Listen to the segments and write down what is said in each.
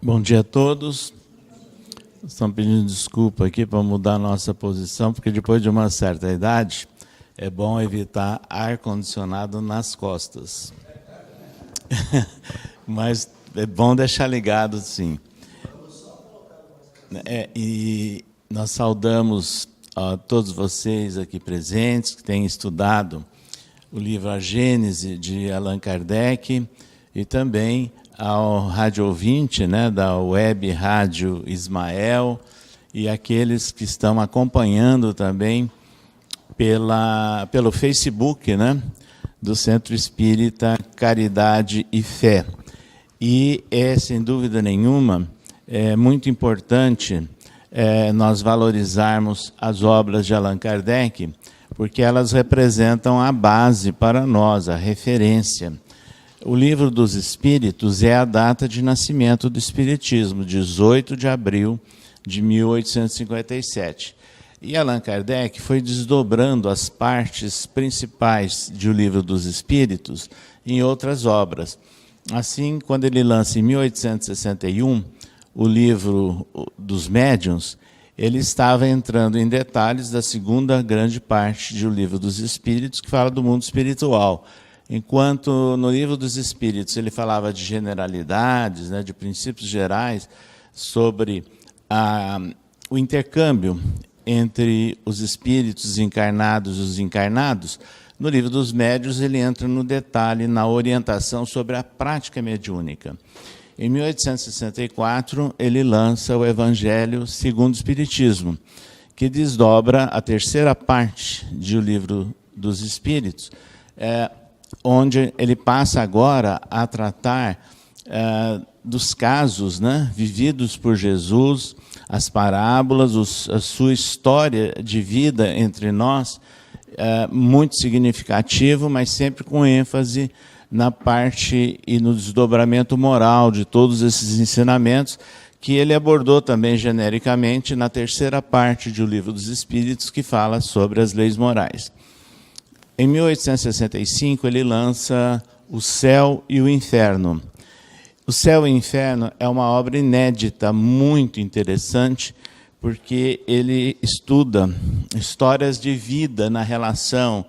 Bom dia a todos. Estamos pedindo desculpa aqui para mudar a nossa posição, porque depois de uma certa idade é bom evitar ar-condicionado nas costas. Mas é bom deixar ligado, sim. E nós saudamos a todos vocês aqui presentes que têm estudado o livro A Gênese, de Allan Kardec, e também ao rádio ouvinte, né, da Web Rádio Ismael, e aqueles que estão acompanhando também pelo Facebook, né, do Centro Espírita Caridade e Fé. E sem dúvida nenhuma, é muito importante nós valorizarmos as obras de Allan Kardec, porque elas representam a base para nós, a referência. O Livro dos Espíritos é a data de nascimento do Espiritismo, 18 de abril de 1857. E Allan Kardec foi desdobrando as partes principais do Livro dos Espíritos em outras obras. Assim, quando ele lança em 1861 o Livro dos Médiuns, ele estava entrando em detalhes da segunda grande parte do Livro dos Espíritos, que fala do mundo espiritual. Enquanto no Livro dos Espíritos ele falava de generalidades, né, de princípios gerais, sobre o intercâmbio entre os espíritos encarnados e os encarnados, no Livro dos Médiuns ele entra no detalhe, na orientação sobre a prática mediúnica. Em 1864, ele lança o Evangelho segundo o Espiritismo, que desdobra a terceira parte do Livro dos Espíritos, onde ele passa agora a tratar dos casos, né, vividos por Jesus, as parábolas, a sua história de vida entre nós, muito significativo, mas sempre com ênfase na parte e no desdobramento moral de todos esses ensinamentos, que ele abordou também genericamente na terceira parte do Livro dos Espíritos, que fala sobre as leis morais. Em 1865, ele lança O Céu e o Inferno. O Céu e o Inferno é uma obra inédita, muito interessante, porque ele estuda histórias de vida na relação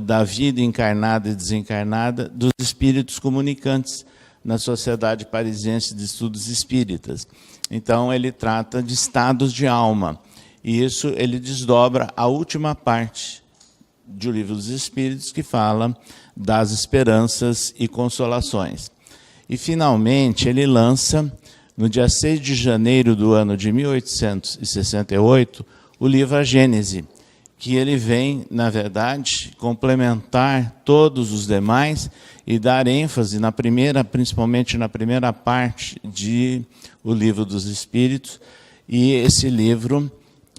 da vida encarnada e desencarnada dos espíritos comunicantes na Sociedade Parisiense de Estudos Espíritas. Então, ele trata de estados de alma, e isso ele desdobra a última parte do Livro dos Espíritos, que fala das esperanças e consolações. E, finalmente, ele lança, no dia 6 de janeiro do ano de 1868, o livro A Gênese, que ele vem, na verdade, complementar todos os demais e dar ênfase, principalmente na primeira parte do Livro dos Espíritos, e esse livro,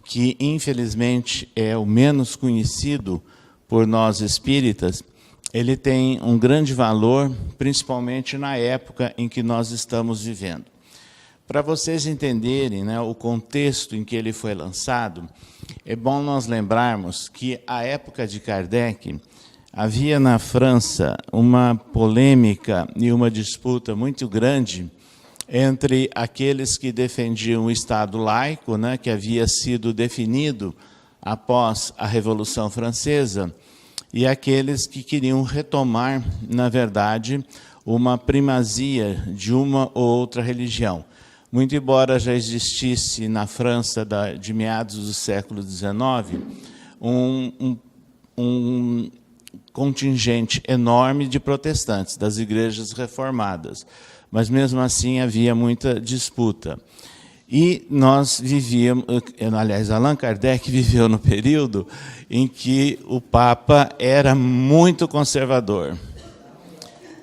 que infelizmente é o menos conhecido por nós espíritas, ele tem um grande valor, principalmente na época em que nós estamos vivendo. Para vocês entenderem, né, o contexto em que ele foi lançado, é bom nós lembrarmos que, à época de Kardec, havia na França uma polêmica e uma disputa muito grande entre aqueles que defendiam o Estado laico, né, que havia sido definido após a Revolução Francesa, e aqueles que queriam retomar, na verdade, uma primazia de uma ou outra religião. Muito embora já existisse na França de meados do século XIX um contingente enorme de protestantes, das igrejas reformadas, mas mesmo assim havia muita disputa. E nós vivíamos, aliás, Allan Kardec viveu no período em que o Papa era muito conservador.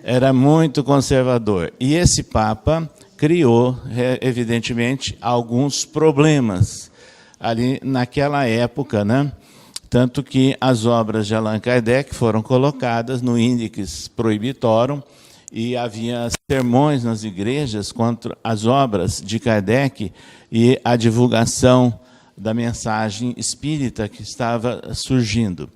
Era muito conservador. E esse Papa criou, evidentemente, alguns problemas ali naquela época, né? Tanto que as obras de Allan Kardec foram colocadas no Index Prohibitorum, e havia sermões nas igrejas contra as obras de Kardec e a divulgação da mensagem espírita que estava surgindo.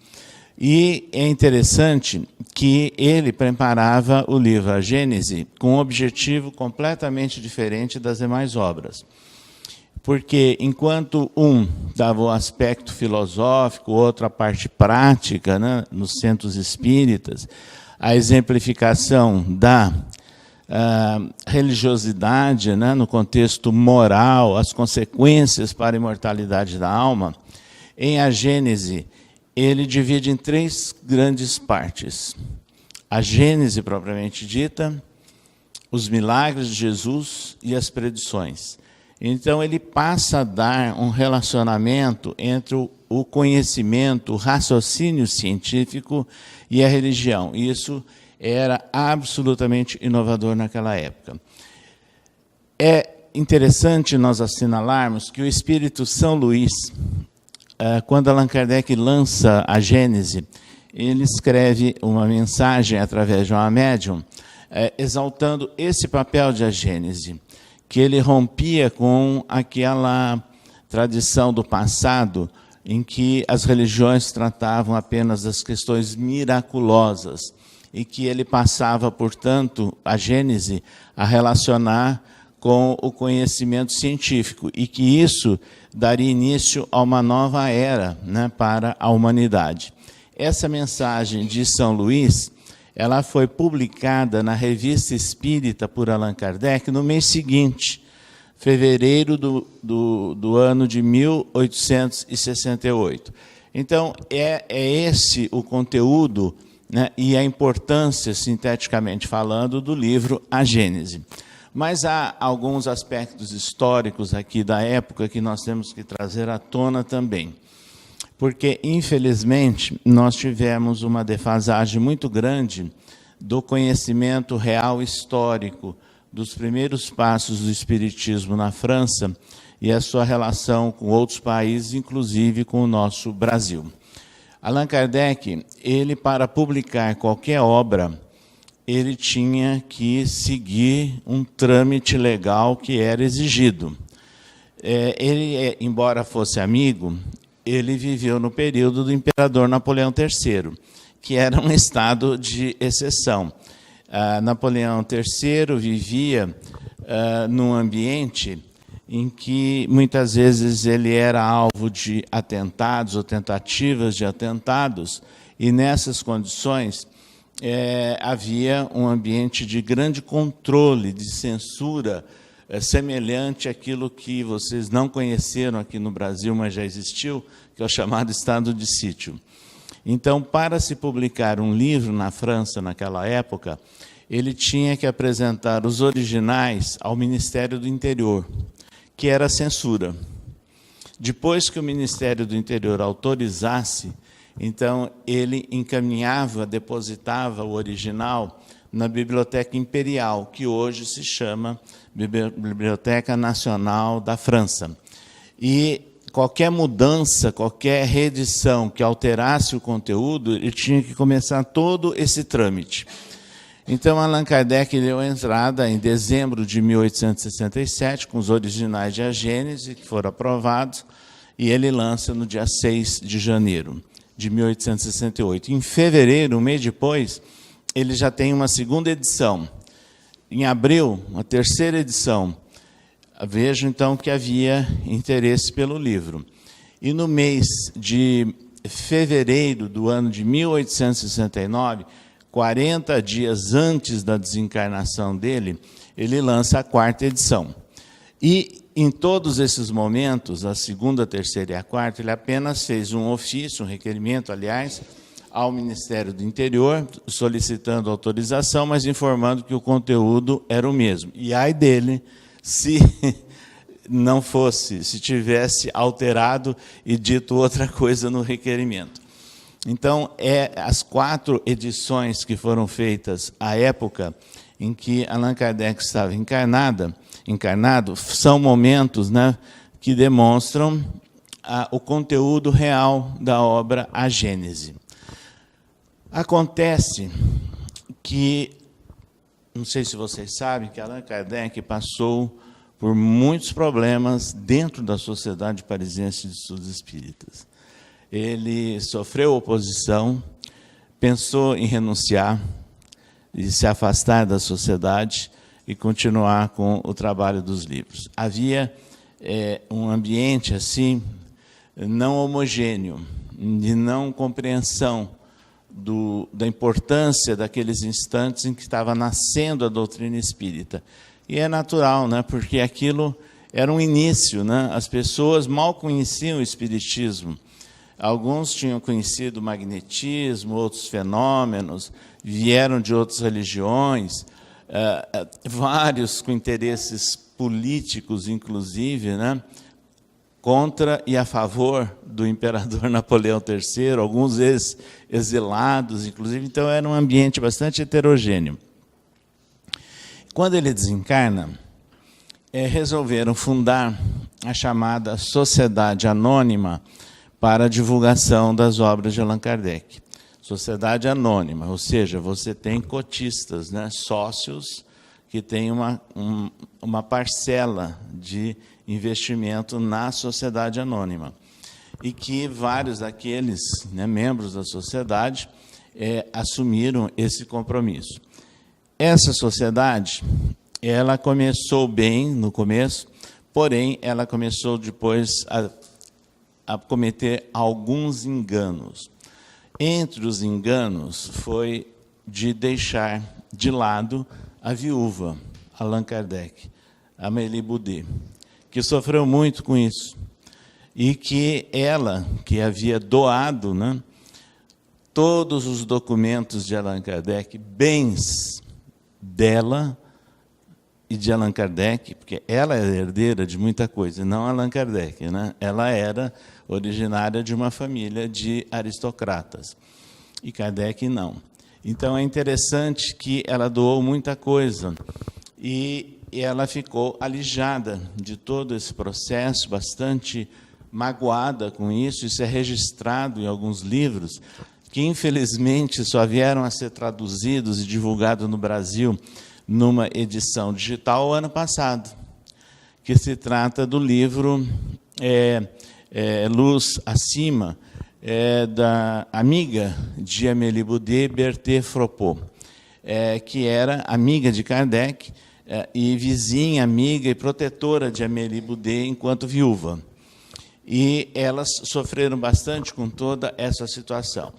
E é interessante que ele preparava o livro A Gênese com um objetivo completamente diferente das demais obras. Porque enquanto um dava o aspecto filosófico, outro a parte prática, né, nos centros espíritas, a exemplificação da religiosidade, né, no contexto moral, as consequências para a imortalidade da alma, em A Gênese ele divide em 3 grandes partes. A Gênese propriamente dita, os milagres de Jesus e as predições. Então ele passa a dar um relacionamento entre o conhecimento, o raciocínio científico e a religião. Isso era absolutamente inovador naquela época. É interessante nós assinalarmos que o Espírito São Luís, quando Allan Kardec lança a Gênese, ele escreve uma mensagem através de uma médium, exaltando esse papel de A Gênese, que ele rompia com aquela tradição do passado, em que as religiões tratavam apenas das questões miraculosas, e que ele passava, portanto, a Gênese a relacionar com o conhecimento científico, e que isso daria início a uma nova era, né, para a humanidade. Essa mensagem de São Luís, ela foi publicada na Revista Espírita por Allan Kardec no mês seguinte, fevereiro do ano de 1868. Então, é esse o conteúdo, né, e a importância, sinteticamente falando, do livro A Gênese. Mas há alguns aspectos históricos aqui da época que nós temos que trazer à tona também. Porque, infelizmente, nós tivemos uma defasagem muito grande do conhecimento real histórico dos primeiros passos do Espiritismo na França e a sua relação com outros países, inclusive com o nosso Brasil. Allan Kardec, ele, para publicar qualquer obra, ele tinha que seguir um trâmite legal que era exigido. Ele, embora fosse amigo, ele viveu no período do imperador Napoleão III, que era um estado de exceção. Napoleão III vivia num ambiente em que muitas vezes ele era alvo de atentados ou tentativas de atentados, e nessas condições havia um ambiente de grande controle, de censura, semelhante àquilo que vocês não conheceram aqui no Brasil, mas já existiu, que é o chamado estado de sítio. Então, para se publicar um livro na França naquela época, ele tinha que apresentar os originais ao Ministério do Interior, que era a censura. Depois que o Ministério do Interior autorizasse, então ele encaminhava, depositava o original na Biblioteca Imperial, que hoje se chama Biblioteca Nacional da França. E qualquer mudança, qualquer reedição que alterasse o conteúdo, ele tinha que começar todo esse trâmite. Então, Allan Kardec deu entrada em dezembro de 1867, com os originais de A Gênese, que foram aprovados, e ele lança no dia 6 de janeiro de 1868. Em fevereiro, um mês depois, ele já tem uma segunda edição. Em abril, uma terceira edição. Vejo, então, que havia interesse pelo livro. E no mês de fevereiro do ano de 1869, 40 dias antes da desencarnação dele, ele lança a quarta edição. E, em todos esses momentos, a segunda, a terceira e a quarta, ele apenas fez um ofício, um requerimento, aliás, ao Ministério do Interior, solicitando autorização, mas informando que o conteúdo era o mesmo. E ai dele, se não fosse, se tivesse alterado e dito outra coisa no requerimento. Então, as 4 edições que foram feitas à época em que Allan Kardec estava encarnado, são momentos, né, que demonstram o conteúdo real da obra A Gênese. Acontece que, não sei se vocês sabem, que Allan Kardec passou por muitos problemas dentro da Sociedade Parisiense de Estudos Espíritas. ele sofreu oposição, pensou em renunciar e se afastar da sociedade e continuar com o trabalho dos livros. Havia um ambiente assim não homogêneo, de não compreensão da importância daqueles instantes em que estava nascendo a doutrina espírita. E é natural, né? Porque aquilo era um início, né? As pessoas mal conheciam o espiritismo. Alguns tinham conhecido o magnetismo, outros fenômenos, vieram de outras religiões, vários com interesses políticos, inclusive, né? Contra e a favor do imperador Napoleão III, alguns exilados, inclusive. Então, era um ambiente bastante heterogêneo. Quando ele desencarna, resolveram fundar a chamada Sociedade Anônima para a divulgação das obras de Allan Kardec. Sociedade anônima, ou seja, você tem cotistas, né, sócios, que têm uma parcela de investimento na sociedade anônima. E que vários daqueles, né, membros da sociedade assumiram esse compromisso. Essa sociedade, ela começou bem no começo, porém, ela começou depois a cometer alguns enganos. Entre os enganos foi de deixar de lado a viúva, Allan Kardec, Amélie Boudet, que sofreu muito com isso. E que ela, que havia doado, né, todos os documentos de Allan Kardec, bens dela e de Allan Kardec, porque ela é herdeira de muita coisa, não Allan Kardec, né? Ela era originária de uma família de aristocratas, e Kardec não. Então, é interessante que ela doou muita coisa, e ela ficou alijada de todo esse processo, bastante magoada com isso. Isso é registrado em alguns livros, que, infelizmente, só vieram a ser traduzidos e divulgados no Brasil numa edição digital ano passado, que se trata do livro Luz Acima, da amiga de Amélie Boudet, Berthe Fropot, que era amiga de Kardec e vizinha, amiga e protetora de Amélie Boudet enquanto viúva. E elas sofreram bastante com toda essa situação.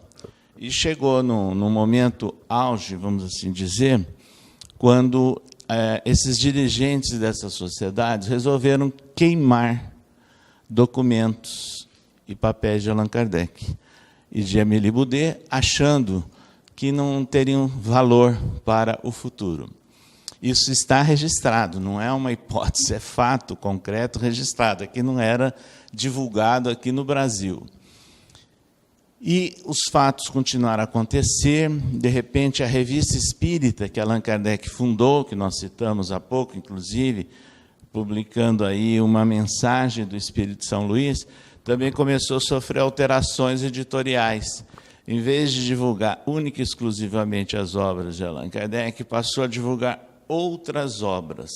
E chegou no momento auge, vamos assim dizer, quando esses dirigentes dessas sociedades resolveram queimar documentos e papéis de Allan Kardec e de Amélie Boudet, achando que não teriam valor para o futuro. Isso está registrado, não é uma hipótese, é fato concreto registrado, que não era divulgado aqui no Brasil. E os fatos continuaram a acontecer. De repente, a Revista Espírita, que Allan Kardec fundou, que nós citamos há pouco, inclusive, publicando aí uma mensagem do Espírito São Luís, também começou a sofrer alterações editoriais. Em vez de divulgar única e exclusivamente as obras de Allan Kardec, passou a divulgar outras obras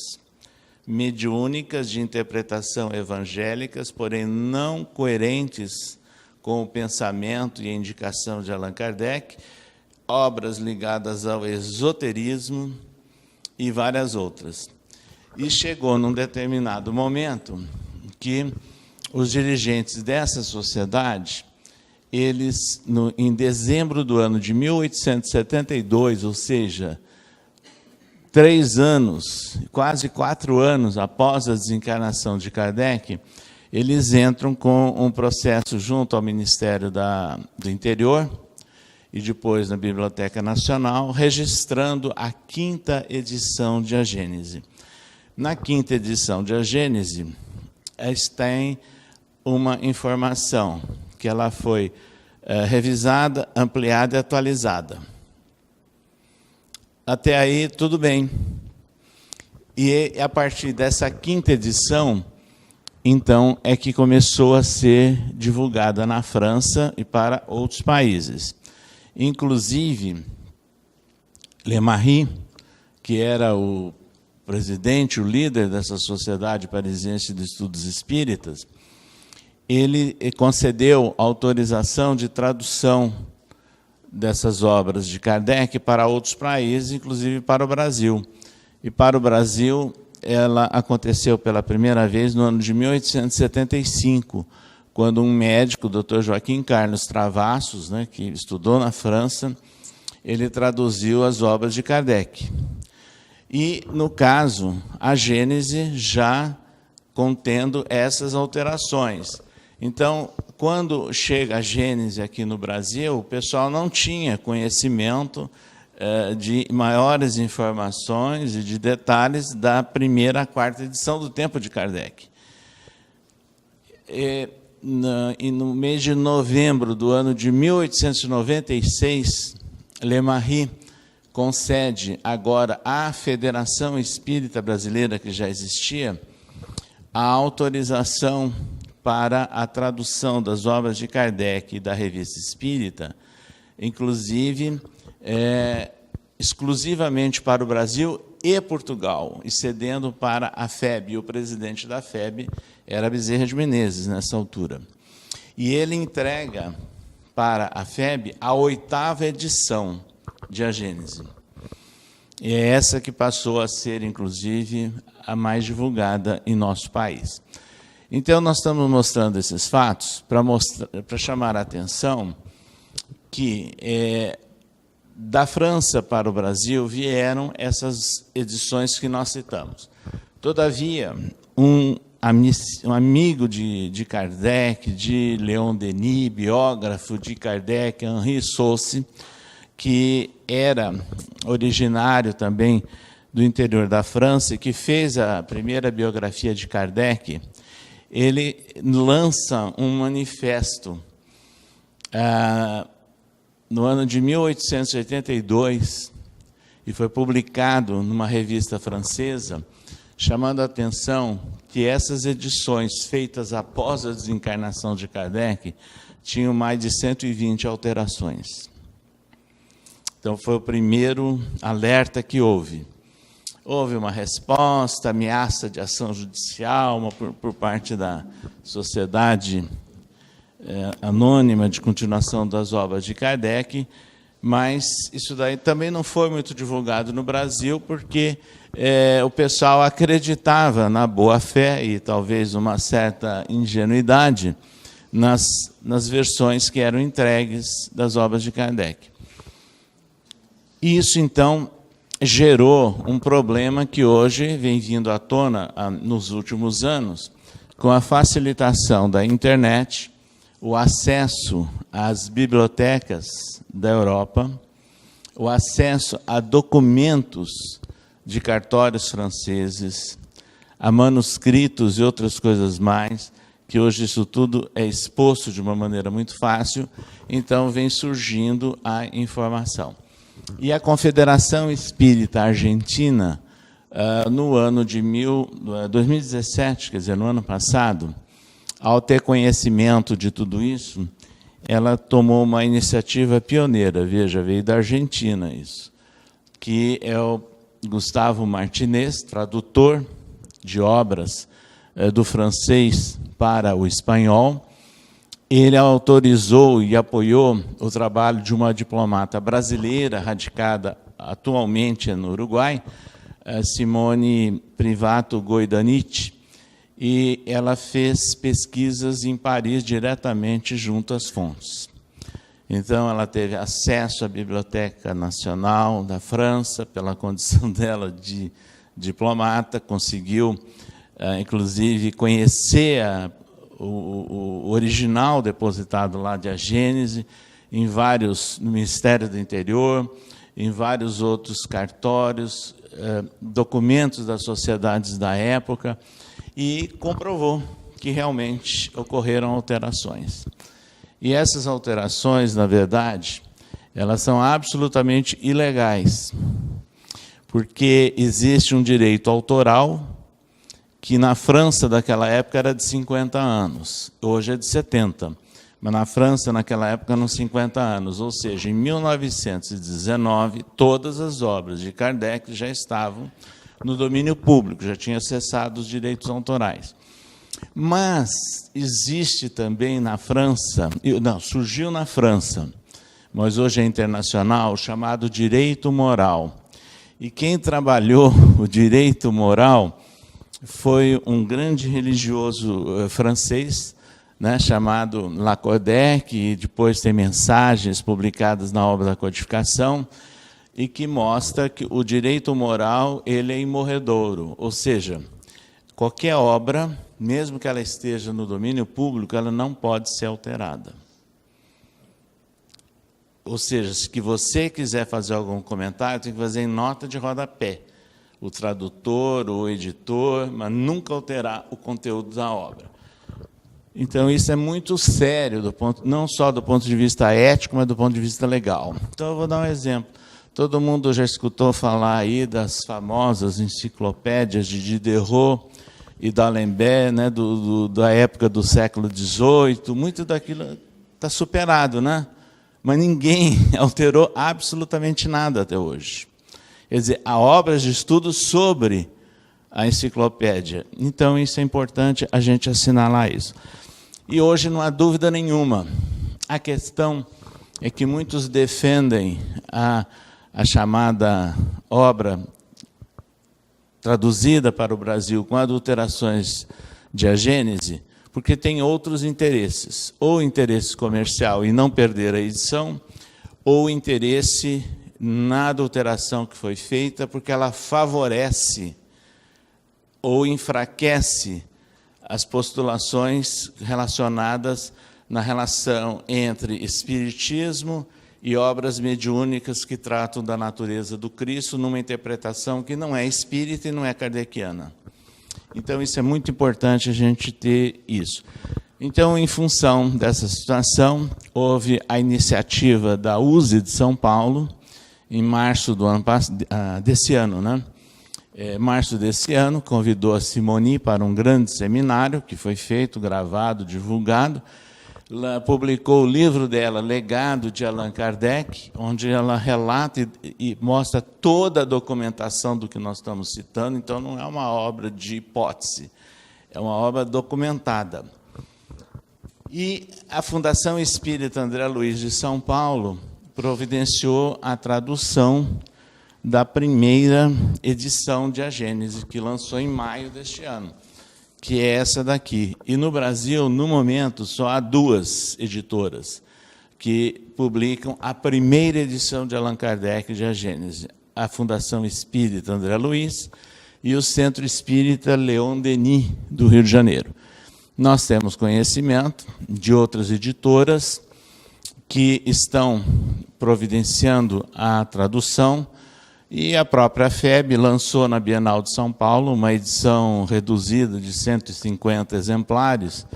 mediúnicas de interpretação evangélicas, porém não coerentes com o pensamento e a indicação de Allan Kardec, obras ligadas ao esoterismo e várias outras. E chegou num determinado momento que os dirigentes dessa sociedade, eles, em dezembro do ano de 1872, ou seja, 3 anos, quase 4 anos após a desencarnação de Kardec, eles entram com um processo junto ao Ministério do Interior e depois na Biblioteca Nacional, registrando a 5ª edição de A Gênese. Na 5ª edição de A Gênese, tem uma informação que ela foi revisada, ampliada e atualizada. Até aí, tudo bem. E a partir dessa 5ª edição, então, é que começou a ser divulgada na França e para outros países. Inclusive, Lemarie, que era o presidente, o líder dessa Sociedade Parisiense de Estudos Espíritas, ele concedeu autorização de tradução dessas obras de Kardec para outros países, inclusive para o Brasil. E para o Brasil, ela aconteceu pela primeira vez no ano de 1875, quando um médico, o Dr. Joaquim Carlos Travassos, né, que estudou na França, ele traduziu as obras de Kardec. E, no caso, a Gênese já contendo essas alterações. Então, quando chega a Gênese aqui no Brasil, o pessoal não tinha conhecimento de maiores informações e de detalhes da primeira à quarta edição do Tempo de Kardec. E no mês de novembro do ano de 1896, Le Marie concede agora à Federação Espírita Brasileira, que já existia, a autorização para a tradução das obras de Kardec e da Revista Espírita, inclusive exclusivamente para o Brasil e Portugal, e cedendo para a FEB. E o presidente da FEB era Bezerra de Menezes, nessa altura. E ele entrega para a FEB a 8ª edição de A Gênese. E é essa que passou a ser, inclusive, a mais divulgada em nosso país. Então, nós estamos mostrando esses fatos para chamar a atenção que, da França para o Brasil, vieram essas edições que nós citamos. Todavia, um amigo de Kardec, de Leon Denis, biógrafo de Kardec, Henri Sauce, que era originário também do interior da França e que fez a primeira biografia de Kardec, ele lança um manifesto no ano de 1882, e foi publicado numa revista francesa, chamando a atenção que essas edições feitas após a desencarnação de Kardec tinham mais de 120 alterações. Então, foi o primeiro alerta que houve. Houve uma resposta, ameaça de ação judicial por parte da Sociedade Anônima de Continuação das Obras de Kardec, mas isso daí também não foi muito divulgado no Brasil, porque o pessoal acreditava na boa-fé e talvez uma certa ingenuidade nas versões que eram entregues das obras de Kardec. Isso, então, gerou um problema que hoje vem vindo à tona nos últimos anos, com a facilitação da internet, o acesso às bibliotecas da Europa, o acesso a documentos de cartórios franceses, a manuscritos e outras coisas mais, que hoje isso tudo é exposto de uma maneira muito fácil, então vem surgindo a informação. E a Confederação Espírita Argentina, no ano de 2017, quer dizer, no ano passado, ao ter conhecimento de tudo isso, ela tomou uma iniciativa pioneira, veja, veio da Argentina isso, que é o Gustavo Martinez, tradutor de obras do francês para o espanhol. Ele autorizou e apoiou o trabalho de uma diplomata brasileira, radicada atualmente no Uruguai, Simone Privato Goidanich, e ela fez pesquisas em Paris diretamente junto às fontes. Então, ela teve acesso à Biblioteca Nacional da França, pela condição dela de diplomata, conseguiu, inclusive, conhecer o original depositado lá de A Gênese, no Ministério do Interior, em vários outros cartórios, documentos das sociedades da época, e comprovou que realmente ocorreram alterações. E essas alterações, na verdade, elas são absolutamente ilegais, porque existe um direito autoral que na França daquela época era de 50 anos, hoje é de 70, mas na França naquela época eram 50 anos, ou seja, em 1919, todas as obras de Kardec já estavam no domínio público, já tinha cessado os direitos autorais. Mas existe também na França, não, surgiu na França, mas hoje é internacional, o chamado direito moral. E quem trabalhou o direito moral foi um grande religioso francês, né, chamado Lacordaire, que depois tem mensagens publicadas na obra da Codificação, e que mostra que o direito moral ele é imorredouro, ou seja, qualquer obra, mesmo que ela esteja no domínio público, ela não pode ser alterada. Ou seja, se que você quiser fazer algum comentário, tem que fazer em nota de rodapé. O tradutor, o editor, mas nunca alterar o conteúdo da obra. Então, isso é muito sério, não só do ponto de vista ético, mas do ponto de vista legal. Então, eu vou dar um exemplo. Todo mundo já escutou falar aí das famosas enciclopédias de Diderot e d'Alembert, né, da época do século XVIII. Muito daquilo está superado, né? Mas ninguém alterou absolutamente nada até hoje. Quer dizer, há obras de estudo sobre a enciclopédia. Então, isso é importante a gente assinalar isso. E hoje não há dúvida nenhuma. A questão é que muitos defendem a chamada obra traduzida para o Brasil com adulterações de A Gênese, porque tem outros interesses, ou interesse comercial e não perder a edição, ou interesse na adulteração que foi feita, porque ela favorece ou enfraquece as postulações relacionadas na relação entre espiritismo e obras mediúnicas que tratam da natureza do Cristo, numa interpretação que não é espírita e não é kardeciana. Então, isso é muito importante a gente ter isso. Então, em função dessa situação, houve a iniciativa da USE de São Paulo, em março desse ano, né? Março desse ano, convidou a Simoni para um grande seminário, que foi feito, gravado, divulgado. Ela publicou o livro dela, Legado de Allan Kardec, onde ela relata e mostra toda a documentação do que nós estamos citando. Então, não é uma obra de hipótese, é uma obra documentada. E a Fundação Espírita André Luiz de São Paulo providenciou a tradução da primeira edição de A Gênese, que lançou em maio deste ano, que é essa daqui. E no Brasil, no momento, só há 2 editoras que publicam a primeira edição de Allan Kardec de A Gênese, a Fundação Espírita André Luiz e o Centro Espírita Leon Denis, do Rio de Janeiro. Nós temos conhecimento de outras editoras que estão providenciando a tradução, e a própria FEB lançou na Bienal de São Paulo uma edição reduzida de 150 exemplares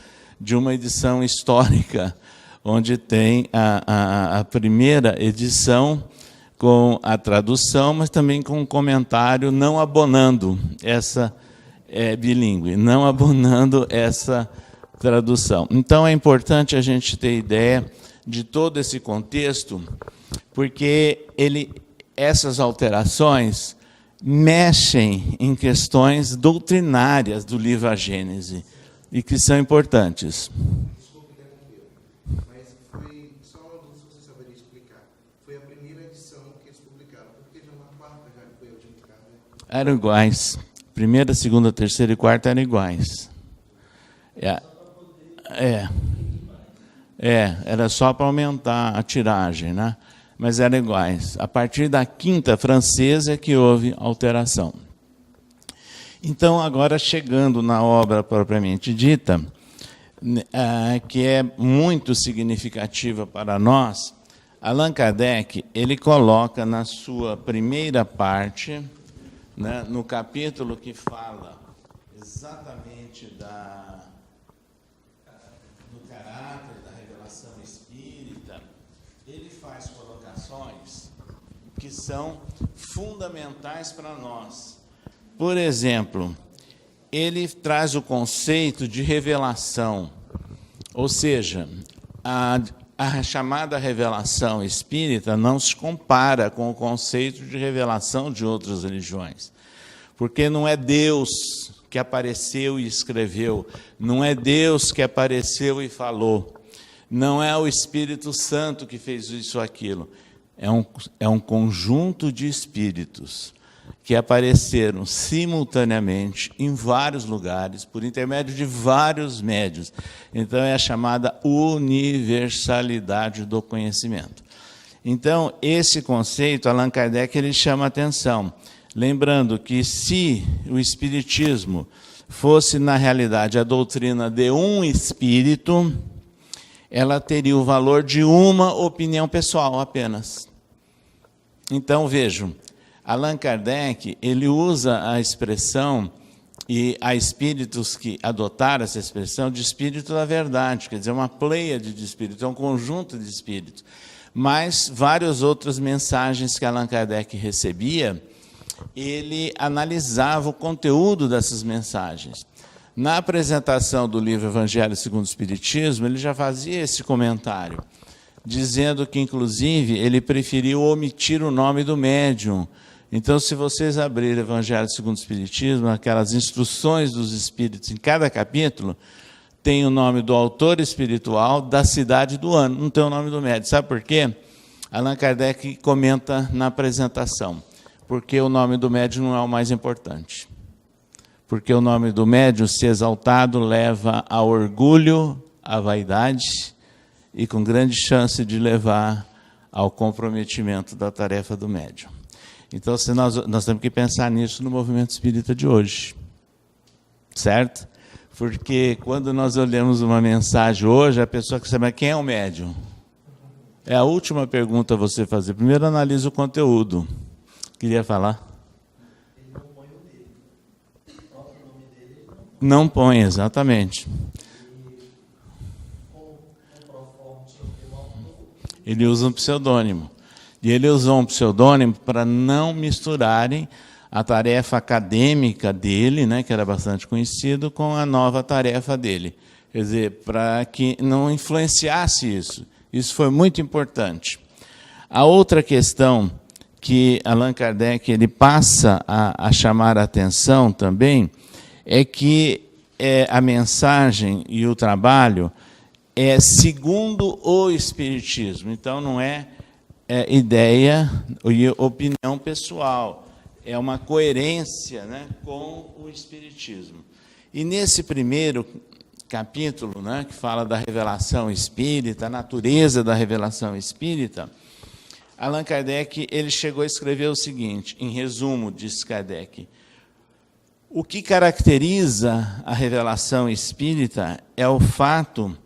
de uma edição histórica, onde tem a primeira edição com a tradução, mas também com um comentário não abonando essa bilíngue, não abonando essa tradução. Então, é importante a gente ter ideia de todo esse contexto, porque essas alterações mexem em questões doutrinárias do livro A Gênese, e que são importantes. Desculpe interromper, mas foi só uma dúvida, se você saberia explicar. Foi a primeira edição que eles publicaram, porque já uma quarta já foi publicada. Eram iguais. Primeira, segunda, terceira e quarta eram iguais. Era só para aumentar a tiragem, né? Mas eram iguais. A partir da quinta francesa é que houve alteração. Então, agora chegando na obra propriamente dita, que é muito significativa para nós, Allan Kardec ele coloca na sua primeira parte, né, no capítulo que fala exatamente do caráter da revelação espírita, ele faz colocações que são fundamentais para nós. Por exemplo, ele traz o conceito de revelação, ou seja, a chamada revelação espírita não se compara com o conceito de revelação de outras religiões, porque não é Deus que apareceu e escreveu, não é Deus que apareceu e falou, não é o Espírito Santo que fez isso ou aquilo, é um conjunto de espíritos que apareceram simultaneamente em vários lugares, por intermédio de vários médiuns. Então, é a chamada universalidade do conhecimento. Então, esse conceito, Allan Kardec, ele chama a atenção. Lembrando que se o Espiritismo fosse, na realidade, a doutrina de um espírito, ela teria o valor de uma opinião pessoal apenas. Então, vejam, Allan Kardec, ele usa a expressão, e há espíritos que adotaram essa expressão, de espírito da verdade, quer dizer, uma pleiade de espíritos, é um conjunto de espíritos. Mas várias outras mensagens que Allan Kardec recebia, ele analisava o conteúdo dessas mensagens. Na apresentação do livro Evangelho segundo o Espiritismo, ele já fazia esse comentário, dizendo que, inclusive, ele preferiu omitir o nome do médium. Então, se vocês abrirem o Evangelho segundo o Espiritismo, aquelas instruções dos Espíritos, em cada capítulo, tem o nome do autor espiritual, da cidade do ano, não tem o nome do médium. Sabe por quê? Allan Kardec comenta na apresentação, porque o nome do médium não é o mais importante. Porque o nome do médium, se exaltado, leva ao orgulho, à vaidade, e com grande chance de levar ao comprometimento da tarefa do médium. Então, se nós temos que pensar nisso no movimento espírita de hoje, certo? Porque quando nós olhamos uma mensagem hoje, a pessoa quer saber quem é o médium. É a última pergunta a você fazer. Primeiro analisa o conteúdo. Queria falar? Ele não põe o dele. O próprio nome dele não põe, exatamente. Ele usa um pseudônimo. E ele usou um pseudônimo para não misturarem a tarefa acadêmica dele, né, que era bastante conhecido, com a nova tarefa dele. Quer dizer, para que não influenciasse isso. Isso foi muito importante. A outra questão que Allan Kardec ele passa a chamar a atenção também é que a mensagem e o trabalho é segundo o Espiritismo. Então, não é ideia e opinião pessoal, é uma coerência, né, com o Espiritismo. E nesse primeiro capítulo, né, que fala da revelação espírita, a natureza da revelação espírita, Allan Kardec ele chegou a escrever o seguinte, em resumo, diz Kardec: o que caracteriza a revelação espírita é o fato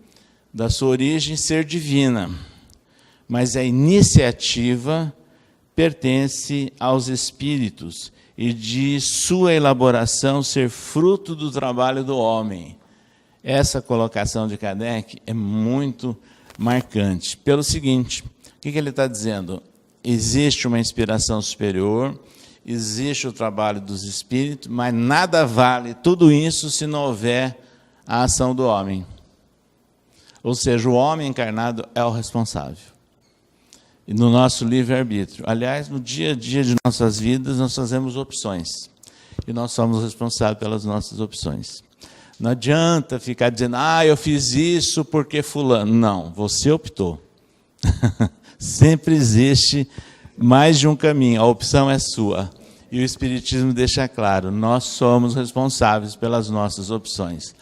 da sua origem ser divina, mas a iniciativa pertence aos espíritos e de sua elaboração ser fruto do trabalho do homem. Essa colocação de Kardec é muito marcante. Pelo seguinte, o que ele está dizendo? Existe uma inspiração superior, existe o trabalho dos espíritos, mas nada vale tudo isso se não houver a ação do homem. Ou seja, o homem encarnado é o responsável. E no nosso livre-arbítrio. Aliás, no dia a dia de nossas vidas, nós fazemos opções. E nós somos responsáveis pelas nossas opções. Não adianta ficar dizendo, eu fiz isso porque fulano. Não, você optou. Sempre existe mais de um caminho, a opção é sua. E o Espiritismo deixa claro, nós somos responsáveis pelas nossas opções.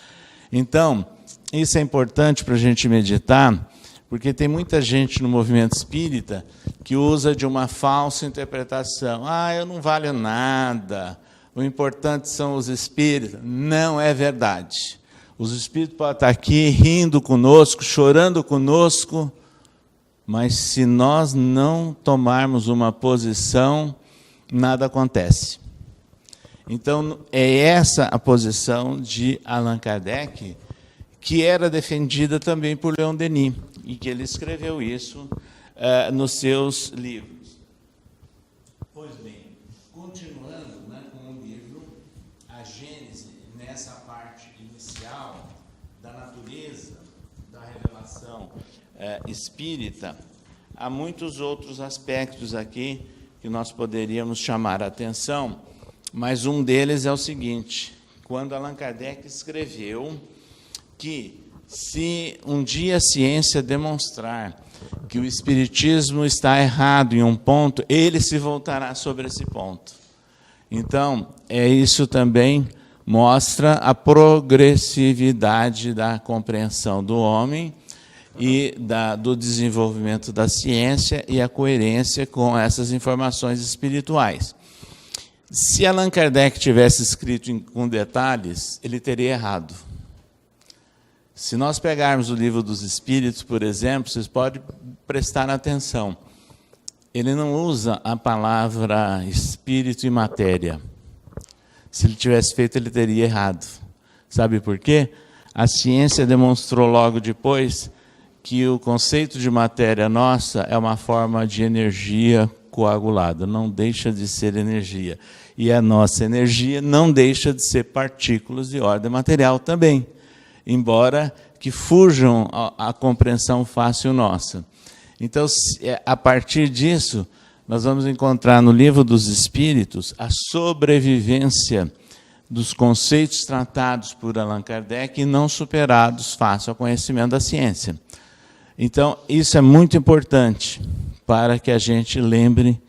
Então, isso é importante para a gente meditar, porque tem muita gente no movimento espírita que usa de uma falsa interpretação. Eu não valho nada, o importante são os espíritos. Não é verdade. Os espíritos podem estar aqui rindo conosco, chorando conosco, mas se nós não tomarmos uma posição, nada acontece. Então, é essa a posição de Allan Kardec, que era defendida também por Leon Denis, e que ele escreveu isso nos seus livros. Pois bem, continuando com o livro, a Gênese, nessa parte inicial da natureza da revelação espírita, há muitos outros aspectos aqui que nós poderíamos chamar a atenção, mas um deles é o seguinte: quando Allan Kardec escreveu que, se um dia a ciência demonstrar que o Espiritismo está errado em um ponto, ele se voltará sobre esse ponto. Então, isso também mostra a progressividade da compreensão do homem e do desenvolvimento da ciência e a coerência com essas informações espirituais. Se Allan Kardec tivesse escrito com detalhes, ele teria errado. Se nós pegarmos o Livro dos Espíritos, por exemplo, vocês podem prestar atenção. Ele não usa a palavra espírito e matéria. Se ele tivesse feito, ele teria errado. Sabe por quê? A ciência demonstrou logo depois que o conceito de matéria nossa é uma forma de energia coagulada, não deixa de ser energia. E a nossa energia não deixa de ser partículas de ordem material também, embora que fujam à compreensão fácil nossa. Então, a partir disso, nós vamos encontrar no Livro dos Espíritos a sobrevivência dos conceitos tratados por Allan Kardec e não superados face ao conhecimento da ciência. Então, isso é muito importante para que a gente lembre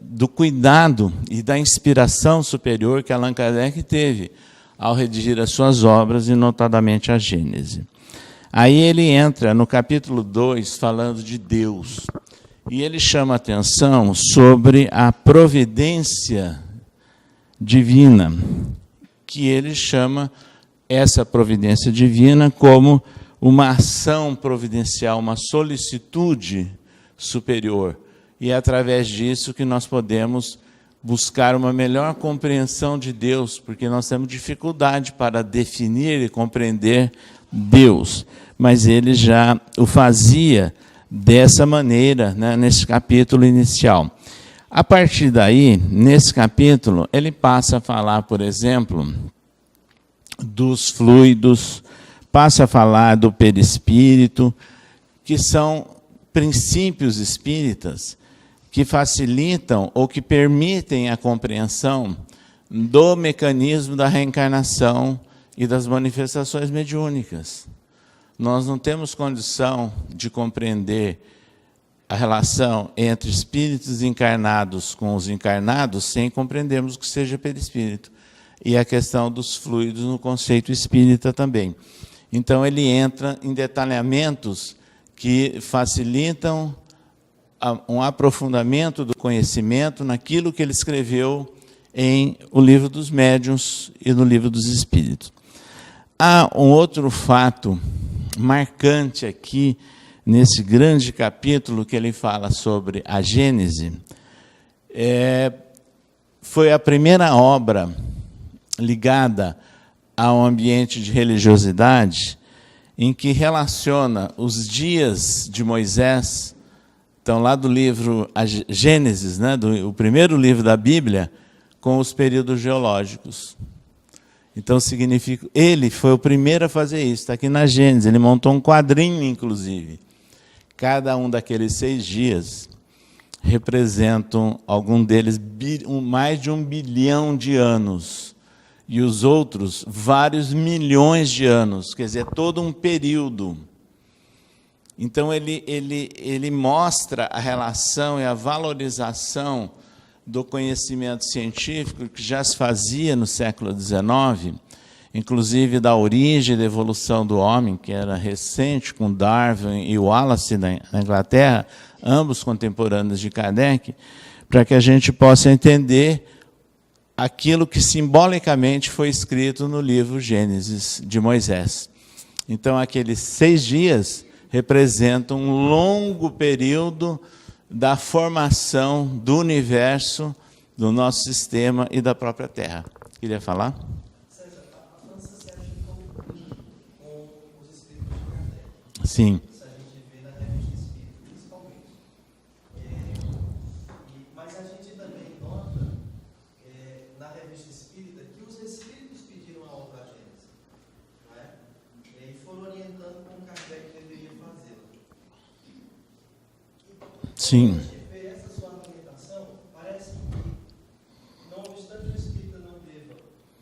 do cuidado e da inspiração superior que Allan Kardec teve ao redigir as suas obras, e notadamente a Gênese. Aí ele entra no capítulo 2, falando de Deus, e ele chama atenção sobre a providência divina, que ele chama essa providência divina como uma ação providencial, uma solicitude superior. E é através disso que nós podemos buscar uma melhor compreensão de Deus, porque nós temos dificuldade para definir e compreender Deus. Mas ele já o fazia dessa maneira, né, nesse capítulo inicial. A partir daí, nesse capítulo, ele passa a falar, por exemplo, dos fluidos, passa a falar do perispírito, que são princípios espíritas que facilitam ou que permitem a compreensão do mecanismo da reencarnação e das manifestações mediúnicas. Nós não temos condição de compreender a relação entre espíritos encarnados com os encarnados sem compreendermos o que seja perispírito. E a questão dos fluidos no conceito espírita também. Então, ele entra em detalhamentos que facilitam um aprofundamento do conhecimento naquilo que ele escreveu em O Livro dos Médiuns e no Livro dos Espíritos. Há um outro fato marcante aqui, nesse grande capítulo que ele fala sobre a Gênese. Foi a primeira obra ligada ao ambiente de religiosidade em que relaciona os dias de Moisés. Então, lá do livro Gênesis, né, o primeiro livro da Bíblia, com os períodos geológicos. Então, significa, ele foi o primeiro a fazer isso, está aqui na Gênesis, ele montou um quadrinho, inclusive. Cada um daqueles 6 dias representam, algum deles, mais de 1 bilhão de anos, e os outros, vários milhões de anos, quer dizer, todo um período. Então, ele mostra a relação e a valorização do conhecimento científico que já se fazia no século XIX, inclusive da origem e da evolução do homem, que era recente, com Darwin e Wallace na Inglaterra, ambos contemporâneos de Kardec, para que a gente possa entender aquilo que simbolicamente foi escrito no livro Gênesis de Moisés. Então, aqueles 6 dias representam um longo período da formação do universo, do nosso sistema e da própria Terra. Queria falar? César, a França se agitou muito com os espíritos de Kardec. Sim. Isso a gente vê na revista Espírita, principalmente. Mas a gente também nota, na revista Espírita, que os espíritos pediram a obra Gênesis, não é? E foram orientando como Kardec deveria fazê-lo. Sim. A gente vê essa sua argumentação, parece que, não obstante o espírita não deva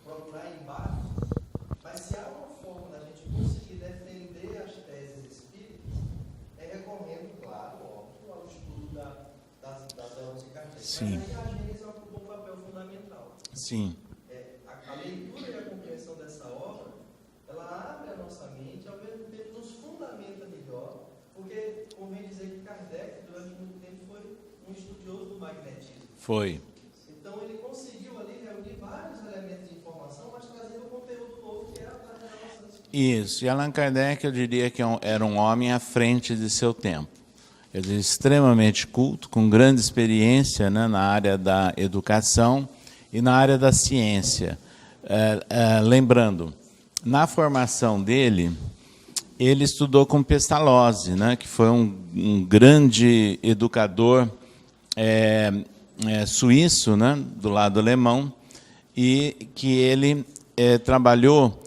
procurar embate central. Sim. A leitura e a compreensão dessa obra, ela abre a nossa mente, ao mesmo tempo nos fundamenta melhor, porque convém dizer que Kardec, durante muito tempo, foi um estudioso do magnetismo. Foi. Então ele conseguiu ali reunir vários elementos de informação, mas trazendo um conteúdo novo que era para a relação espírita. Isso. E Allan Kardec, eu diria que era um homem à frente de seu tempo. Ele é extremamente culto, com grande experiência, né, na área da educação e na área da ciência. Lembrando, na formação dele, ele estudou com Pestalozzi, né, que foi um grande educador suíço, né, do lado alemão, e que ele trabalhou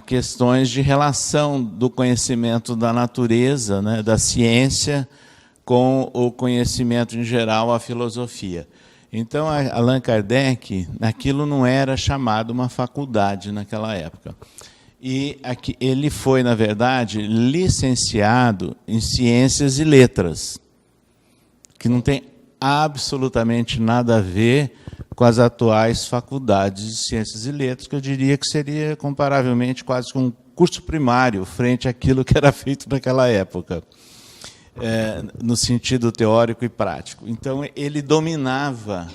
questões de relação do conhecimento da natureza, né, da ciência, com o conhecimento em geral, a filosofia. Então, Allan Kardec, aquilo não era chamado uma faculdade naquela época. E aqui, ele foi, na verdade, licenciado em Ciências e Letras, que não tem absolutamente nada a ver com as atuais faculdades de Ciências e Letras, que eu diria que seria comparavelmente quase com um curso primário frente àquilo que era feito naquela época, no sentido teórico e prático. Então, ele dominava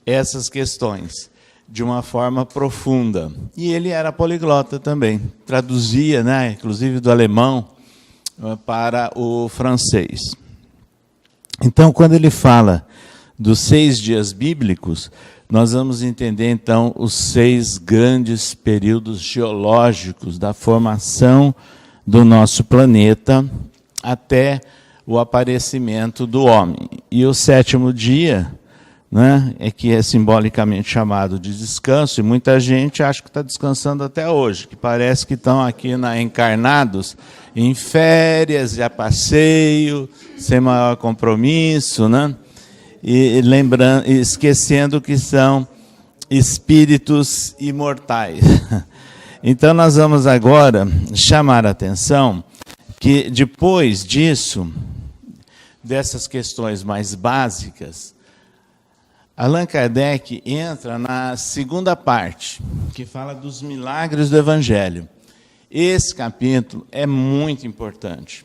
essas questões de uma forma profunda. E ele era poliglota também, traduzia, né, inclusive do alemão para o francês. Então, quando ele fala dos 6 dias bíblicos, nós vamos entender, então, os 6 grandes períodos geológicos da formação do nosso planeta até o aparecimento do homem. E o 7º dia, né, que é simbolicamente chamado de descanso, e muita gente acha que está descansando até hoje, que parece que estão aqui encarnados em férias e a passeio, sem maior compromisso, né? E esquecendo que são espíritos imortais. Então, nós vamos agora chamar a atenção que, depois disso, dessas questões mais básicas, Allan Kardec entra na segunda parte, que fala dos milagres do Evangelho. Esse capítulo é muito importante,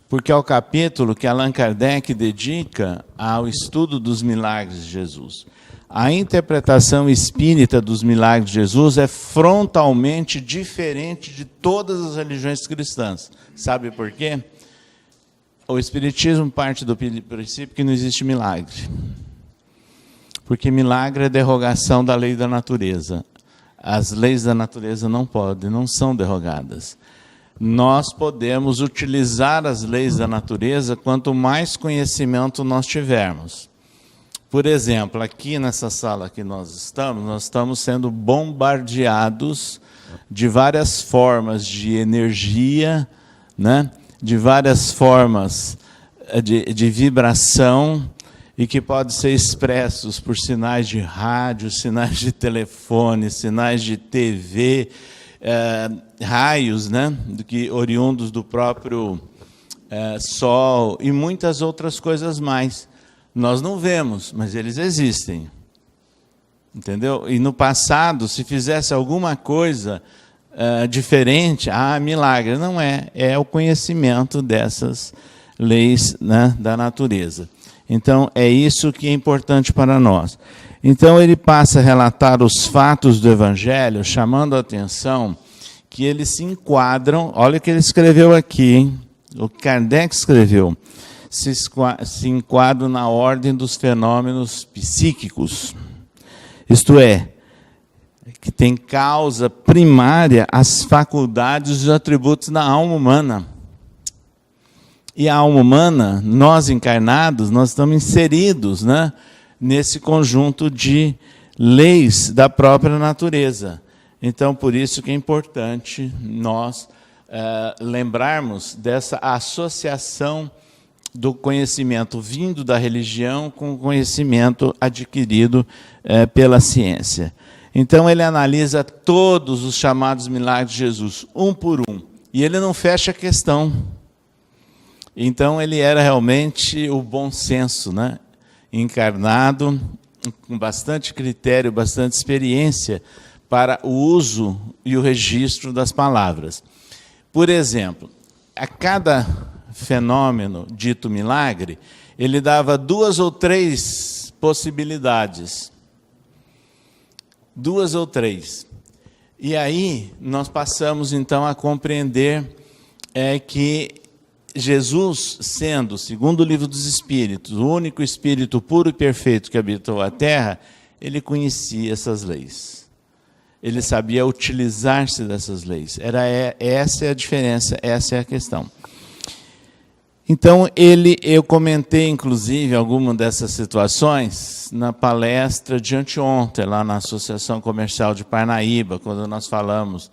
porque é o capítulo que Allan Kardec dedica ao estudo dos milagres de Jesus. A interpretação espírita dos milagres de Jesus é frontalmente diferente de todas as religiões cristãs. Sabe por quê? O Espiritismo parte do princípio que não existe milagre. Porque milagre é derrogação da lei da natureza. As leis da natureza não podem, não são derrogadas. Nós podemos utilizar as leis da natureza quanto mais conhecimento nós tivermos. Por exemplo, aqui nessa sala que nós estamos sendo bombardeados de várias formas de energia, né? De várias formas de vibração, e que podem ser expressos por sinais de rádio, sinais de telefone, sinais de TV, raios, né, oriundos do próprio Sol e muitas outras coisas mais. Nós não vemos, mas eles existem. Entendeu? E no passado, se fizesse alguma coisa diferente, milagre. Não é. É o conhecimento dessas leis, né, da natureza. Então, é isso que é importante para nós. Então, ele passa a relatar os fatos do Evangelho, chamando a atenção que eles se enquadram, olha o que ele escreveu aqui, hein? O que Kardec escreveu, se enquadram na ordem dos fenômenos psíquicos. Isto é, que tem causa primária as faculdades e os atributos da alma humana. E a alma humana, nós encarnados, nós estamos inseridos, né, nesse conjunto de leis da própria natureza. Então, por isso que é importante nós lembrarmos dessa associação do conhecimento vindo da religião com o conhecimento adquirido pela ciência. Então, ele analisa todos os chamados milagres de Jesus, um por um, e ele não fecha a questão. Então, ele era realmente o bom senso, né, encarnado com bastante critério, bastante experiência para o uso e o registro das palavras. Por exemplo, a cada fenômeno dito milagre, ele dava 2 ou 3 possibilidades. 2 ou 3. E aí nós passamos então a compreender que Jesus, sendo, segundo o Livro dos Espíritos, o único Espírito puro e perfeito que habitou a Terra, ele conhecia essas leis. Ele sabia utilizar-se dessas leis. Essa é a diferença, essa é a questão. Então, eu comentei, inclusive, alguma dessas situações na palestra de anteontem, lá na Associação Comercial de Parnaíba, quando nós falamos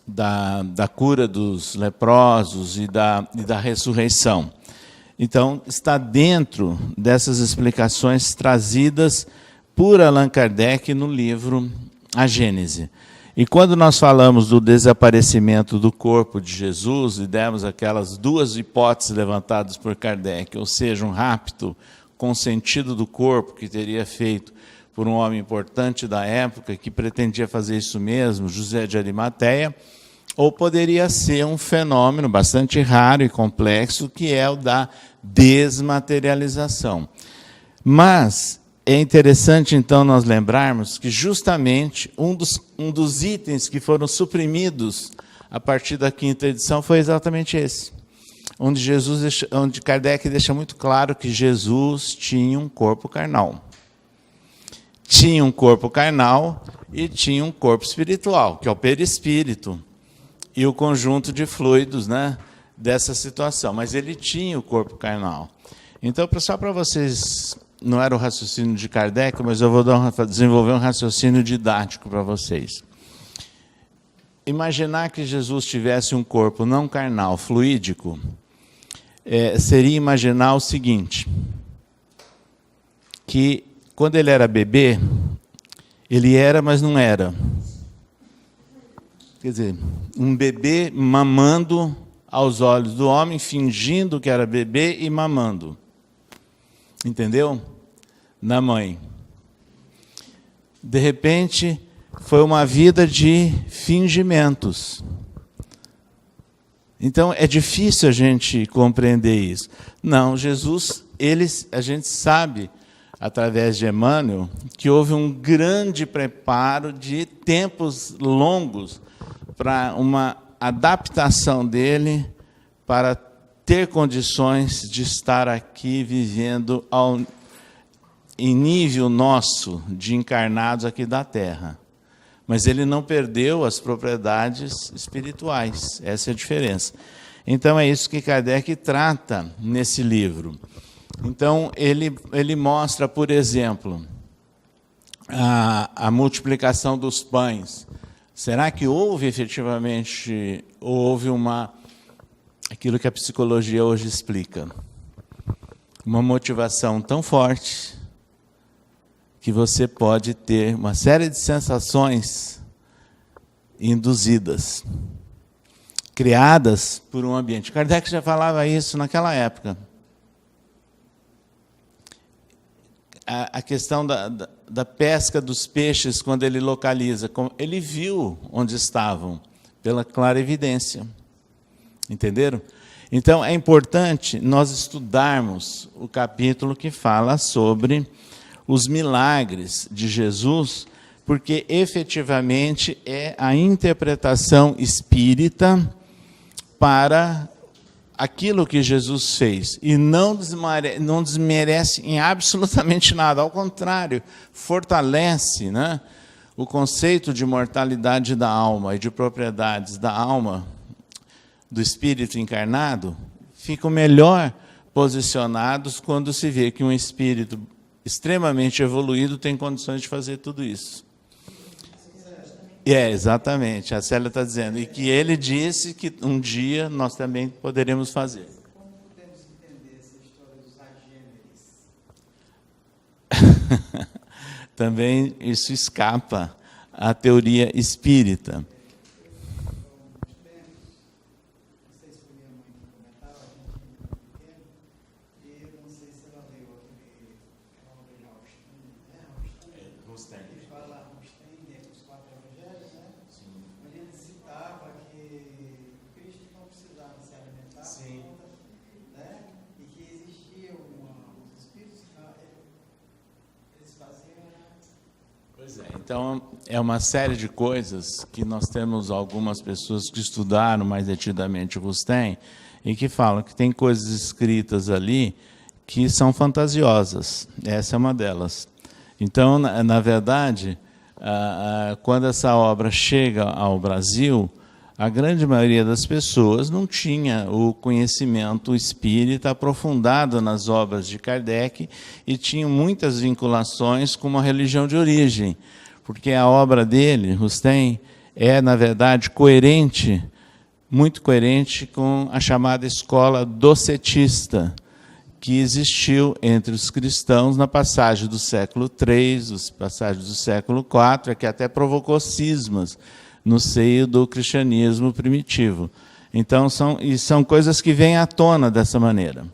da cura dos leprosos e da ressurreição. Então, está dentro dessas explicações trazidas por Allan Kardec no livro A Gênese. E quando nós falamos do desaparecimento do corpo de Jesus e demos aquelas 2 hipóteses levantadas por Kardec, ou seja, um rapto consentido do corpo que teria feito por um homem importante da época que pretendia fazer isso mesmo, José de Arimateia, ou poderia ser um fenômeno bastante raro e complexo, que é o da desmaterialização. Mas é interessante, então, nós lembrarmos que justamente um dos itens que foram suprimidos a partir da 5ª edição foi exatamente esse, onde Kardec deixa muito claro que Jesus tinha um corpo carnal. Tinha um corpo carnal e tinha um corpo espiritual, que é o perispírito, e o conjunto de fluidos, né, dessa situação. Mas ele tinha o corpo carnal. Então, só para vocês, não era o raciocínio de Kardec, mas eu vou desenvolver um raciocínio didático para vocês. Imaginar que Jesus tivesse um corpo não carnal, fluídico, seria imaginar o seguinte, que quando ele era bebê, ele era, mas não era. Quer dizer, um bebê mamando aos olhos do homem, fingindo que era bebê e mamando. Entendeu? Na mãe. De repente, foi uma vida de fingimentos. Então, é difícil a gente compreender isso. Não, Jesus, a gente sabe, através de Emmanuel, que houve um grande preparo de tempos longos para uma adaptação dele para ter condições de estar aqui vivendo em nível nosso de encarnados aqui da Terra. Mas ele não perdeu as propriedades espirituais, essa é a diferença. Então é isso que Kardec trata nesse livro. Então ele mostra, por exemplo, a multiplicação dos pães. Será que houve efetivamente, aquilo que a psicologia hoje explica, uma motivação tão forte que você pode ter uma série de sensações induzidas, criadas por um ambiente. Kardec já falava isso naquela época. A questão da pesca dos peixes, quando ele localiza, ele viu onde estavam, pela clara evidência. Entenderam? Então, é importante nós estudarmos o capítulo que fala sobre os milagres de Jesus, porque, efetivamente, é a interpretação espírita para aquilo que Jesus fez, e não desmerece em absolutamente nada, ao contrário, fortalece, né, o conceito de mortalidade da alma e de propriedades da alma, do espírito encarnado, ficam melhor posicionados quando se vê que um espírito extremamente evoluído tem condições de fazer tudo isso. Exatamente, a Célia está dizendo, e que ele disse que um dia nós também poderemos fazer. Como podemos entender essa história dos agêneres? Também isso escapa à teoria espírita. Então, é uma série de coisas que nós temos algumas pessoas que estudaram mais detidamente o Rustem e que falam que tem coisas escritas ali que são fantasiosas. Essa é uma delas. Então, na verdade, quando essa obra chega ao Brasil, a grande maioria das pessoas não tinha o conhecimento espírita aprofundado nas obras de Kardec e tinha muitas vinculações com uma religião de origem, porque a obra dele, Rustem, é, na verdade, coerente, muito coerente com a chamada escola docetista, que existiu entre os cristãos na passagem do século III, passagem do século IV, que até provocou cismas no seio do cristianismo primitivo. Então, são coisas que vêm à tona dessa maneira.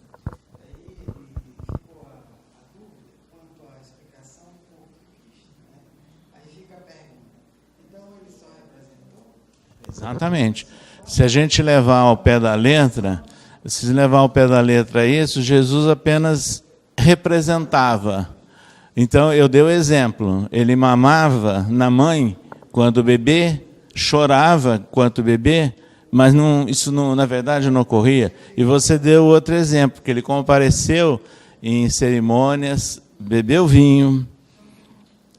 Exatamente. Se a gente levar ao pé da letra, isso, Jesus apenas representava. Então, eu dei o exemplo. Ele mamava na mãe quando bebê, chorava quanto bebê, mas isso, na verdade, não ocorria. E você deu outro exemplo, que ele compareceu em cerimônias, bebeu vinho,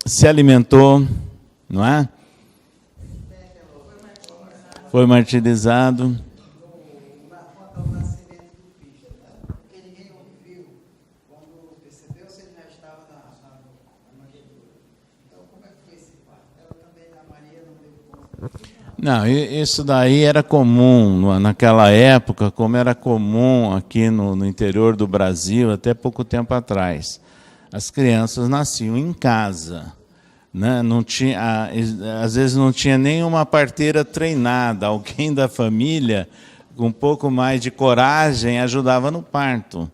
se alimentou, não é? Foi martirizado. Não, isso daí era comum naquela época, como era comum aqui no interior do Brasil, até pouco tempo atrás. As crianças nasciam em casa, né? Não tinha, às vezes não tinha nenhuma parteira treinada, alguém da família com um pouco mais de coragem ajudava no parto.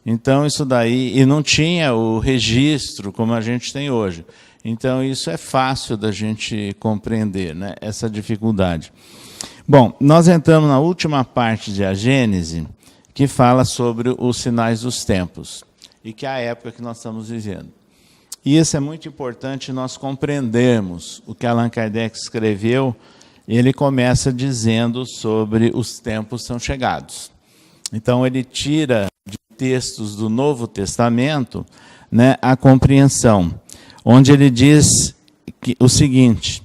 Então isso daí, e não tinha o registro como a gente tem hoje. Então, isso é fácil da gente compreender, né? Essa dificuldade. Bom, nós entramos na última parte de A Gênese, que fala sobre os sinais dos tempos, e que é a época que nós estamos vivendo. E isso é muito importante nós compreendermos o que Allan Kardec escreveu. Ele começa dizendo sobre os tempos são chegados. Então, ele tira de textos do Novo Testamento, né, a compreensão, onde ele diz o seguinte,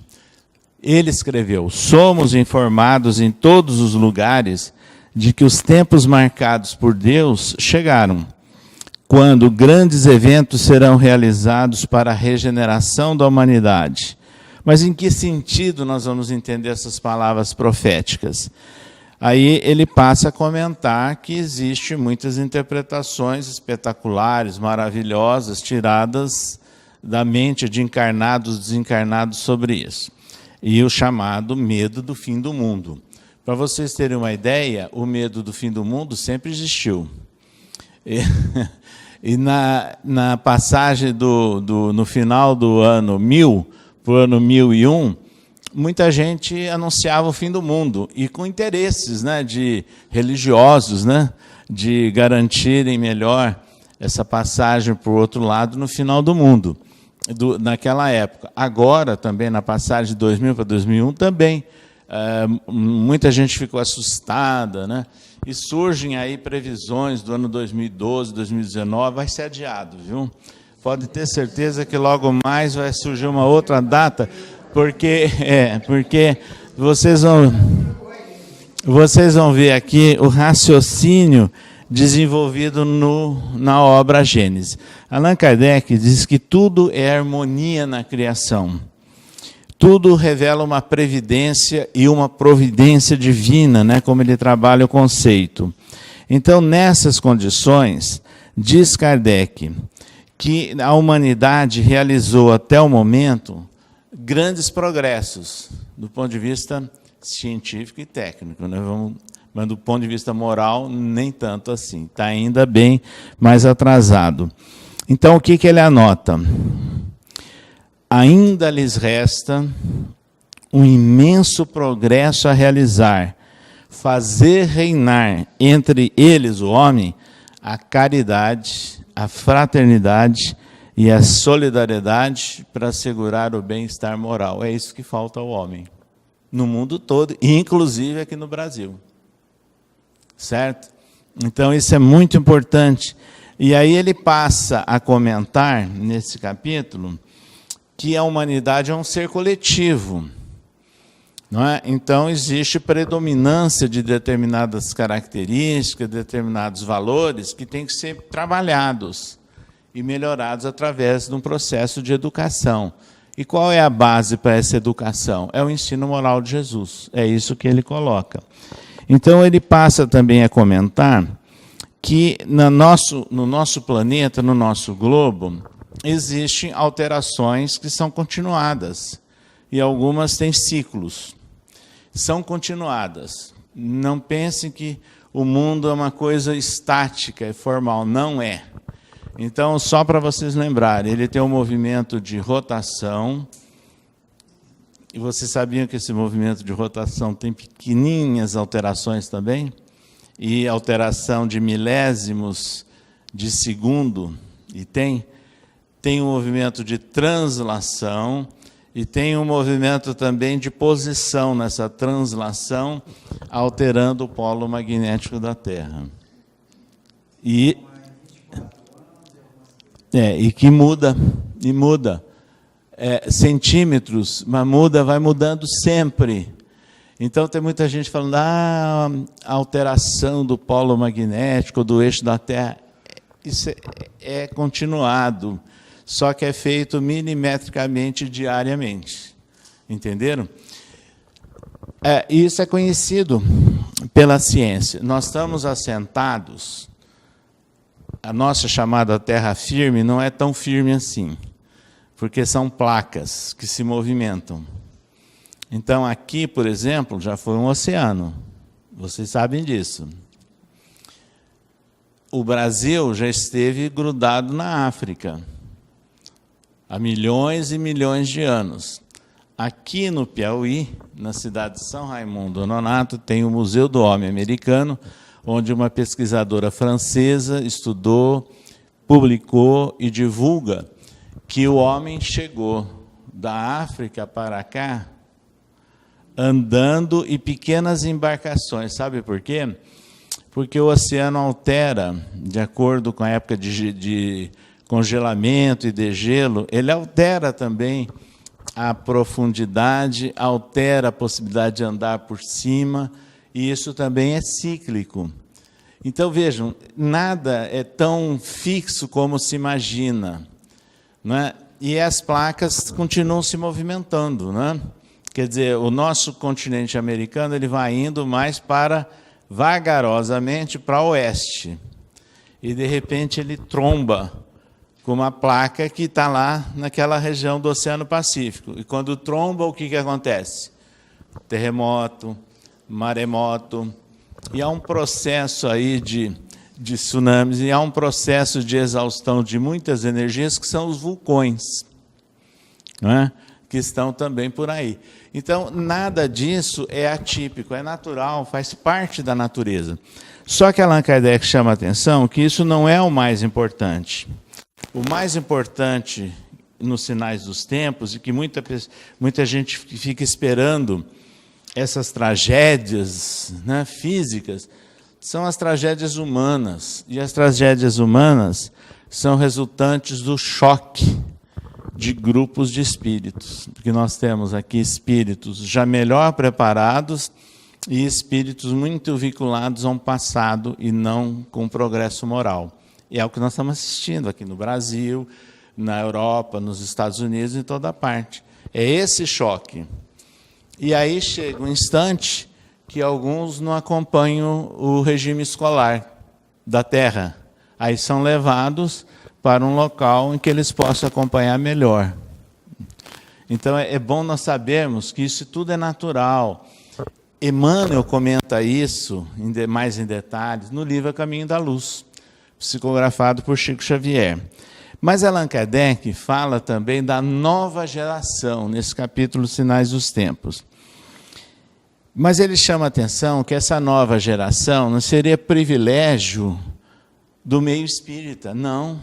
ele escreveu, somos informados em todos os lugares de que os tempos marcados por Deus chegaram, quando grandes eventos serão realizados para a regeneração da humanidade. Mas em que sentido nós vamos entender essas palavras proféticas? Aí ele passa a comentar que existem muitas interpretações espetaculares, maravilhosas, tiradas da mente de encarnados, desencarnados sobre isso. E o chamado medo do fim do mundo. Para vocês terem uma ideia, o medo do fim do mundo sempre existiu. E na passagem no final do ano 1000, para o ano 1001, muita gente anunciava o fim do mundo, e com interesses, né, de religiosos, né, de garantirem melhor essa passagem para o outro lado no final do mundo. Naquela época. Agora, também, na passagem de 2000 para 2001, também, muita gente ficou assustada, né? E surgem aí previsões do ano 2012, 2019, vai ser adiado, viu? Pode ter certeza que logo mais vai surgir uma outra data, porque vocês vão ver aqui o raciocínio desenvolvido na obra Gênese. Allan Kardec diz que tudo é harmonia na criação. Tudo revela uma previdência e uma providência divina, né, como ele trabalha o conceito. Então, nessas condições, diz Kardec que a humanidade realizou até o momento grandes progressos do ponto de vista científico e técnico, né? Mas do ponto de vista moral, nem tanto assim. Está ainda bem mais atrasado. Então, o que ele anota? Ainda lhes resta um imenso progresso a realizar, fazer reinar entre eles, o homem, a caridade, a fraternidade e a solidariedade para assegurar o bem-estar moral. É isso que falta ao homem, no mundo todo, inclusive aqui no Brasil. Certo? Então, isso é muito importante. E aí ele passa a comentar, nesse capítulo, que a humanidade é um ser coletivo. Não é? Então, existe predominância de determinadas características, determinados valores que têm que ser trabalhados e melhorados através de um processo de educação. E qual é a base para essa educação? É o ensino moral de Jesus. É isso que ele coloca. Então, ele passa também a comentar que no nosso planeta, no nosso globo, existem alterações que são continuadas. E algumas têm ciclos. São continuadas. Não pensem que o mundo é uma coisa estática e formal. Não é. Então, só para vocês lembrarem, ele tem um movimento de rotação. E vocês sabiam que esse movimento de rotação tem pequenininhas alterações também? E alteração de milésimos de segundo. E tem um movimento de translação. E tem um movimento também de posição nessa translação, alterando o polo magnético da Terra. E que muda, centímetros, mas vai mudando sempre. Então, tem muita gente falando, a alteração do polo magnético, do eixo da Terra, isso é continuado. Só que é feito milimetricamente, diariamente. Entenderam? Isso é conhecido pela ciência. Nós estamos assentados, a nossa chamada terra firme não é tão firme assim, porque são placas que se movimentam. Então, aqui, por exemplo, já foi um oceano. Vocês sabem disso. O Brasil já esteve grudado na África há milhões e milhões de anos. Aqui no Piauí, na cidade de São Raimundo Nonato, tem o Museu do Homem Americano, onde uma pesquisadora francesa estudou, publicou e divulga que o homem chegou da África para cá andando em pequenas embarcações. Sabe por quê? Porque o oceano altera, de acordo com a época de congelamento e degelo, ele altera também a profundidade, altera a possibilidade de andar por cima, e isso também é cíclico. Então, vejam, nada é tão fixo como se imagina, né? E as placas continuam se movimentando, né? Quer dizer, o nosso continente americano ele vai indo mais vagarosamente para o oeste, e de repente ele tromba com uma placa que está lá naquela região do Oceano Pacífico. E quando tromba, o que acontece? Terremoto, maremoto, e há um processo aí de tsunamis, e há um processo de exaustão de muitas energias, que são os vulcões, não é? Que estão também por aí. Então, nada disso é atípico, é natural, faz parte da natureza. Só que Allan Kardec chama a atenção que isso não é o mais importante. O mais importante nos sinais dos tempos, e que muita gente fica esperando essas tragédias, né, físicas, são as tragédias humanas. E as tragédias humanas são resultantes do choque de grupos de espíritos. Porque nós temos aqui espíritos já melhor preparados e espíritos muito vinculados a um passado e não com progresso moral. E é o que nós estamos assistindo aqui no Brasil, na Europa, nos Estados Unidos, em toda parte. É esse choque. E aí chega um instante que alguns não acompanham o regime escolar da Terra. Aí são levados para um local em que eles possam acompanhar melhor. Então é bom nós sabermos que isso tudo é natural. Emmanuel comenta isso mais em detalhes no livro A Caminho da Luz, psicografado por Chico Xavier. Mas Allan Kardec fala também da nova geração, nesse capítulo Sinais dos Tempos. Mas ele chama a atenção que essa nova geração não seria privilégio do meio espírita, não.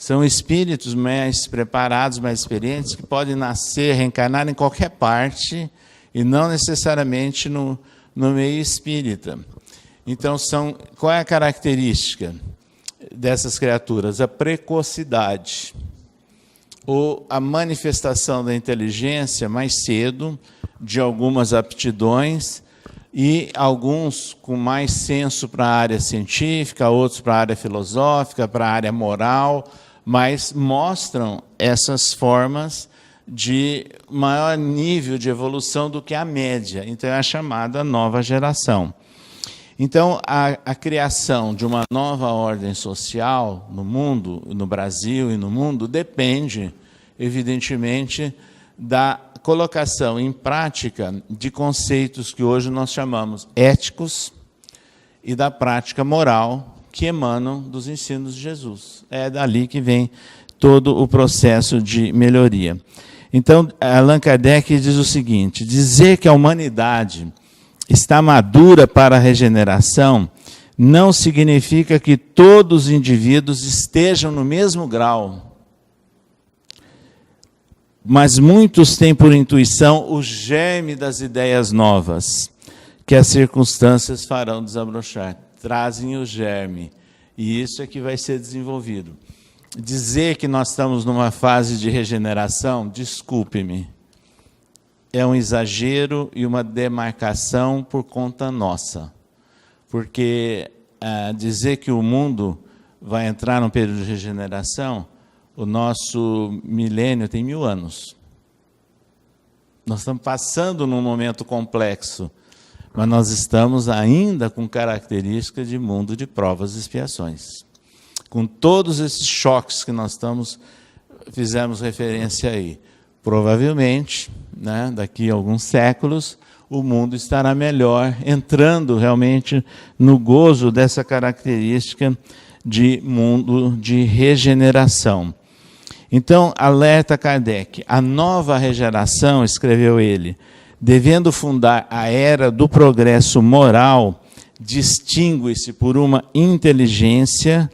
São espíritos mais preparados, mais experientes, que podem nascer, reencarnar em qualquer parte, e não necessariamente no meio espírita. Então, qual é a característica dessas criaturas? A precocidade, ou a manifestação da inteligência mais cedo, de algumas aptidões, e alguns com mais senso para a área científica, outros para a área filosófica, para a área moral, mas mostram essas formas de maior nível de evolução do que a média. Então, é a chamada nova geração. Então, a criação de uma nova ordem social no mundo, no Brasil e no mundo, depende, evidentemente, da colocação em prática de conceitos que hoje nós chamamos éticos e da prática moral que emanam dos ensinos de Jesus. É dali que vem todo o processo de melhoria. Então, Allan Kardec diz o seguinte: dizer que a humanidade está madura para a regeneração não significa que todos os indivíduos estejam no mesmo grau. Mas muitos têm por intuição o germe das ideias novas, que as circunstâncias farão desabrochar. Trazem o germe, e isso é que vai ser desenvolvido. Dizer que nós estamos numa fase de regeneração, desculpe-me, é um exagero e uma demarcação por conta nossa. Porque dizer que o mundo vai entrar num período de regeneração, o nosso milênio tem 1000 anos. Nós estamos passando num momento complexo, mas nós estamos ainda com características de mundo de provas e expiações. Com todos esses choques que nós fizemos referência aí. Provavelmente, né, daqui a alguns séculos, o mundo estará melhor, entrando realmente no gozo dessa característica de mundo de regeneração. Então, alerta Kardec, a nova regeneração, escreveu ele, devendo fundar a era do progresso moral, distingue-se por uma inteligência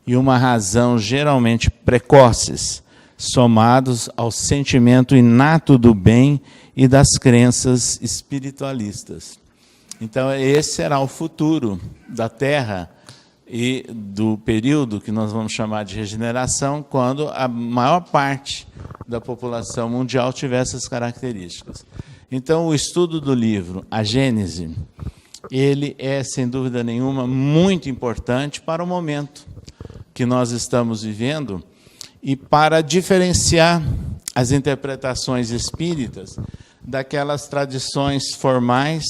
e uma razão geralmente precoces, somados ao sentimento inato do bem e das crenças espiritualistas. Então, esse será o futuro da Terra e do período que nós vamos chamar de regeneração, quando a maior parte da população mundial tiver essas características. Então, o estudo do livro A Gênese, ele é, sem dúvida nenhuma, muito importante para o momento que nós estamos vivendo e para diferenciar as interpretações espíritas daquelas tradições formais,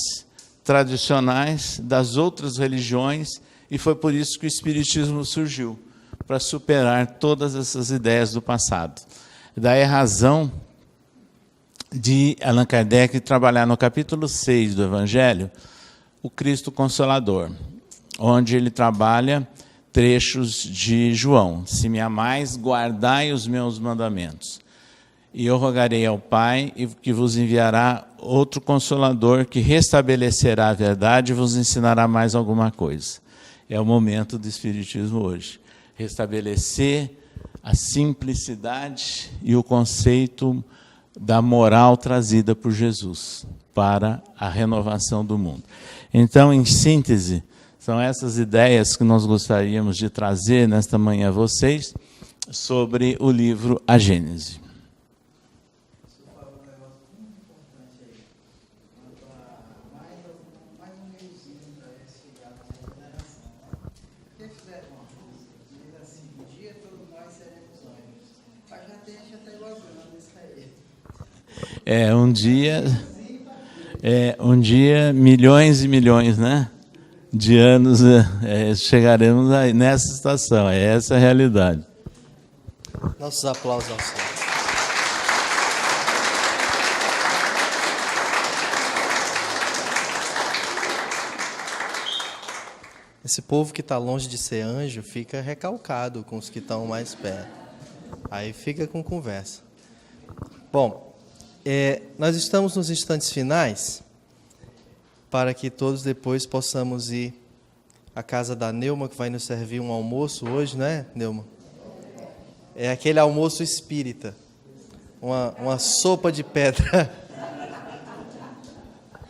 tradicionais das outras religiões, e foi por isso que o Espiritismo surgiu, para superar todas essas ideias do passado. Daí a razão de Allan Kardec trabalhar no capítulo 6 do Evangelho, o Cristo Consolador, onde ele trabalha trechos de João. Se me amais, guardai os meus mandamentos. E eu rogarei ao Pai que vos enviará outro Consolador que restabelecerá a verdade e vos ensinará mais alguma coisa. É o momento do Espiritismo hoje. Restabelecer a simplicidade e o conceito da moral trazida por Jesus para a renovação do mundo. Então, em síntese, são essas ideias que nós gostaríamos de trazer nesta manhã a vocês sobre o livro A Gênese. Um dia, milhões e milhões, né, de anos chegaremos aí, nessa situação. Essa é a realidade. Nossos aplausos ao Senhor. Esse povo que está longe de ser anjo fica recalcado com os que estão mais perto. Aí fica com conversa. Bom, nós estamos nos instantes finais para que todos depois possamos ir à casa da Neuma, que vai nos servir um almoço hoje, né, Neuma? É aquele almoço espírita. Uma sopa de pedra.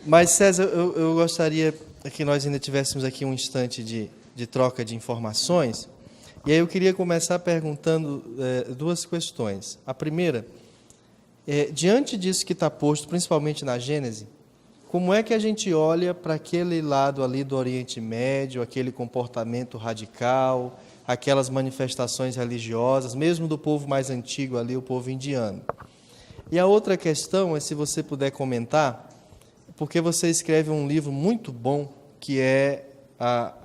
Mas, César, eu gostaria que nós ainda tivéssemos aqui um instante de troca de informações. E aí eu queria começar perguntando duas questões. A primeira, diante disso que está posto, principalmente na Gênese, como é que a gente olha para aquele lado ali do Oriente Médio, aquele comportamento radical, aquelas manifestações religiosas, mesmo do povo mais antigo ali, o povo indiano? E a outra questão é, se você puder comentar, porque você escreve um livro muito bom, que é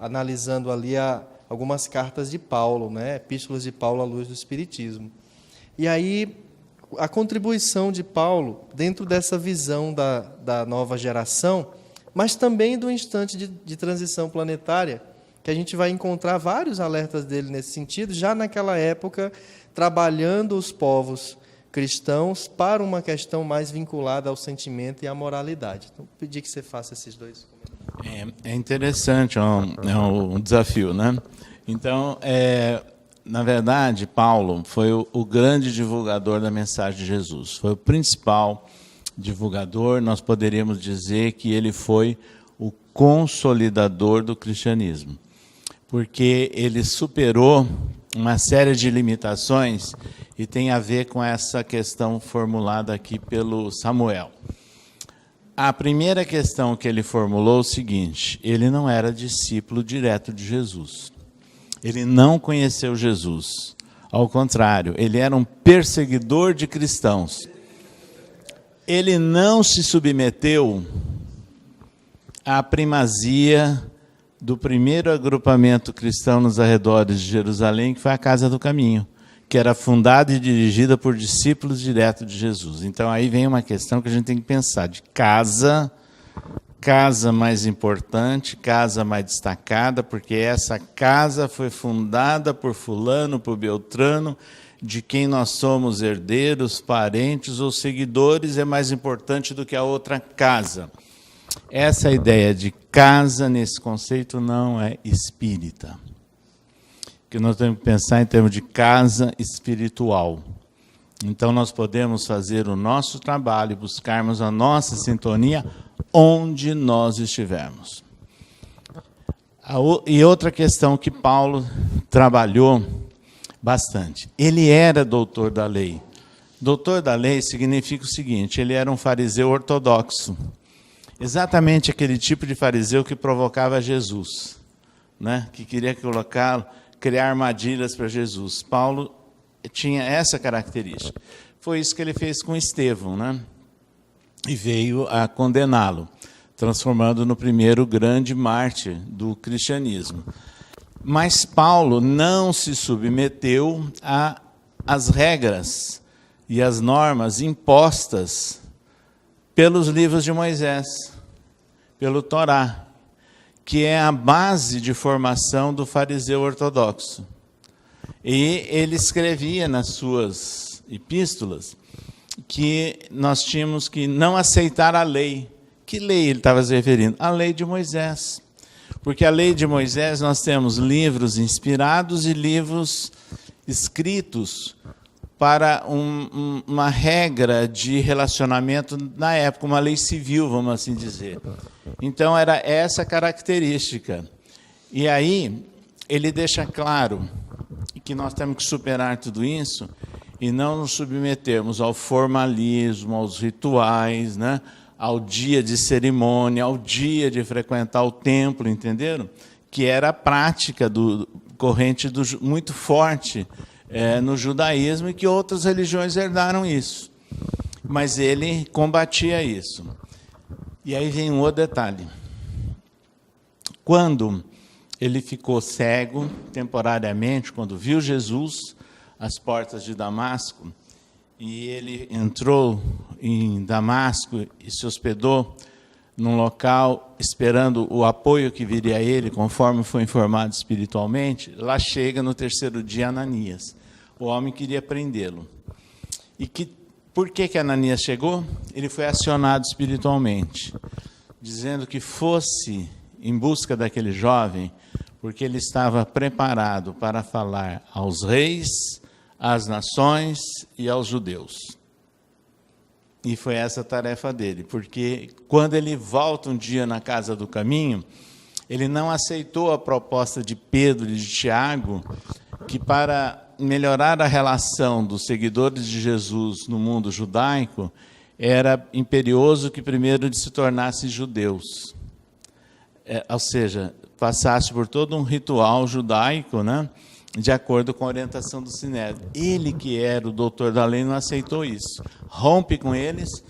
analisando ali algumas cartas de Paulo, né? Epístolas de Paulo à luz do Espiritismo. E aí, a contribuição de Paulo dentro dessa visão da nova geração, mas também do instante de transição planetária, que a gente vai encontrar vários alertas dele nesse sentido, já naquela época, trabalhando os povos cristãos para uma questão mais vinculada ao sentimento e à moralidade. Então, pedi que você faça esses dois comentários. É interessante, é um desafio, né? Então, na verdade, Paulo foi o grande divulgador da mensagem de Jesus. Foi o principal divulgador. Nós poderíamos dizer que ele foi o consolidador do cristianismo, porque ele superou uma série de limitações e tem a ver com essa questão formulada aqui pelo Samuel. A primeira questão que ele formulou é o seguinte: ele não era discípulo direto de Jesus. Ele não conheceu Jesus. Ao contrário, ele era um perseguidor de cristãos. Ele não se submeteu à primazia do primeiro agrupamento cristão nos arredores de Jerusalém, que foi a Casa do Caminho, que era fundada e dirigida por discípulos direto de Jesus. Então, aí vem uma questão que a gente tem que pensar, de casa mais importante, casa mais destacada, porque essa casa foi fundada por fulano, por Beltrano, de quem nós somos herdeiros, parentes ou seguidores, é mais importante do que a outra casa. Essa ideia de casa, nesse conceito, não é espírita. Que nós temos que pensar em termos de casa espiritual. Então, nós podemos fazer o nosso trabalho e buscarmos a nossa sintonia onde nós estivermos. E outra questão que Paulo trabalhou bastante. Ele era doutor da lei. Doutor da lei significa o seguinte: ele era um fariseu ortodoxo. Exatamente aquele tipo de fariseu que provocava Jesus, né? Que queria criar armadilhas para Jesus. Paulo tinha essa característica. Foi isso que ele fez com Estevão, né? E veio a condená-lo, transformando no primeiro grande mártir do cristianismo. Mas Paulo não se submeteu às regras e às normas impostas pelos livros de Moisés, pelo Torá, que é a base de formação do fariseu ortodoxo. E ele escrevia nas suas epístolas que nós tínhamos que não aceitar a lei. Que lei ele estava se referindo? A lei de Moisés. Porque a lei de Moisés, nós temos livros inspirados e livros escritos para uma regra de relacionamento na época, uma lei civil, vamos assim dizer. Então, era essa característica. E aí, ele deixa claro que nós temos que superar tudo isso e não nos submetermos ao formalismo, aos rituais, né? Ao dia de cerimônia, ao dia de frequentar o templo, entenderam? Que era a prática corrente muito forte no judaísmo e que outras religiões herdaram isso. Mas ele combatia isso. E aí vem um outro detalhe. Quando ele ficou cego temporariamente, quando viu Jesus às portas de Damasco, e ele entrou em Damasco e se hospedou num local esperando o apoio que viria a ele, conforme foi informado espiritualmente, lá chega no terceiro dia Ananias. O homem queria prendê-lo. E por que Ananias chegou? Ele foi acionado espiritualmente, dizendo que fosse em busca daquele jovem, porque ele estava preparado para falar aos reis, às nações e aos judeus. E foi essa a tarefa dele, porque quando ele volta um dia na Casa do Caminho, ele não aceitou a proposta de Pedro e de Tiago, que para melhorar a relação dos seguidores de Jesus no mundo judaico, era imperioso que primeiro eles se tornassem judeus. Ou seja, passasse por todo um ritual judaico, né, de acordo com a orientação do Sinédrio. Ele, que era o doutor da lei, não aceitou isso. Rompe com eles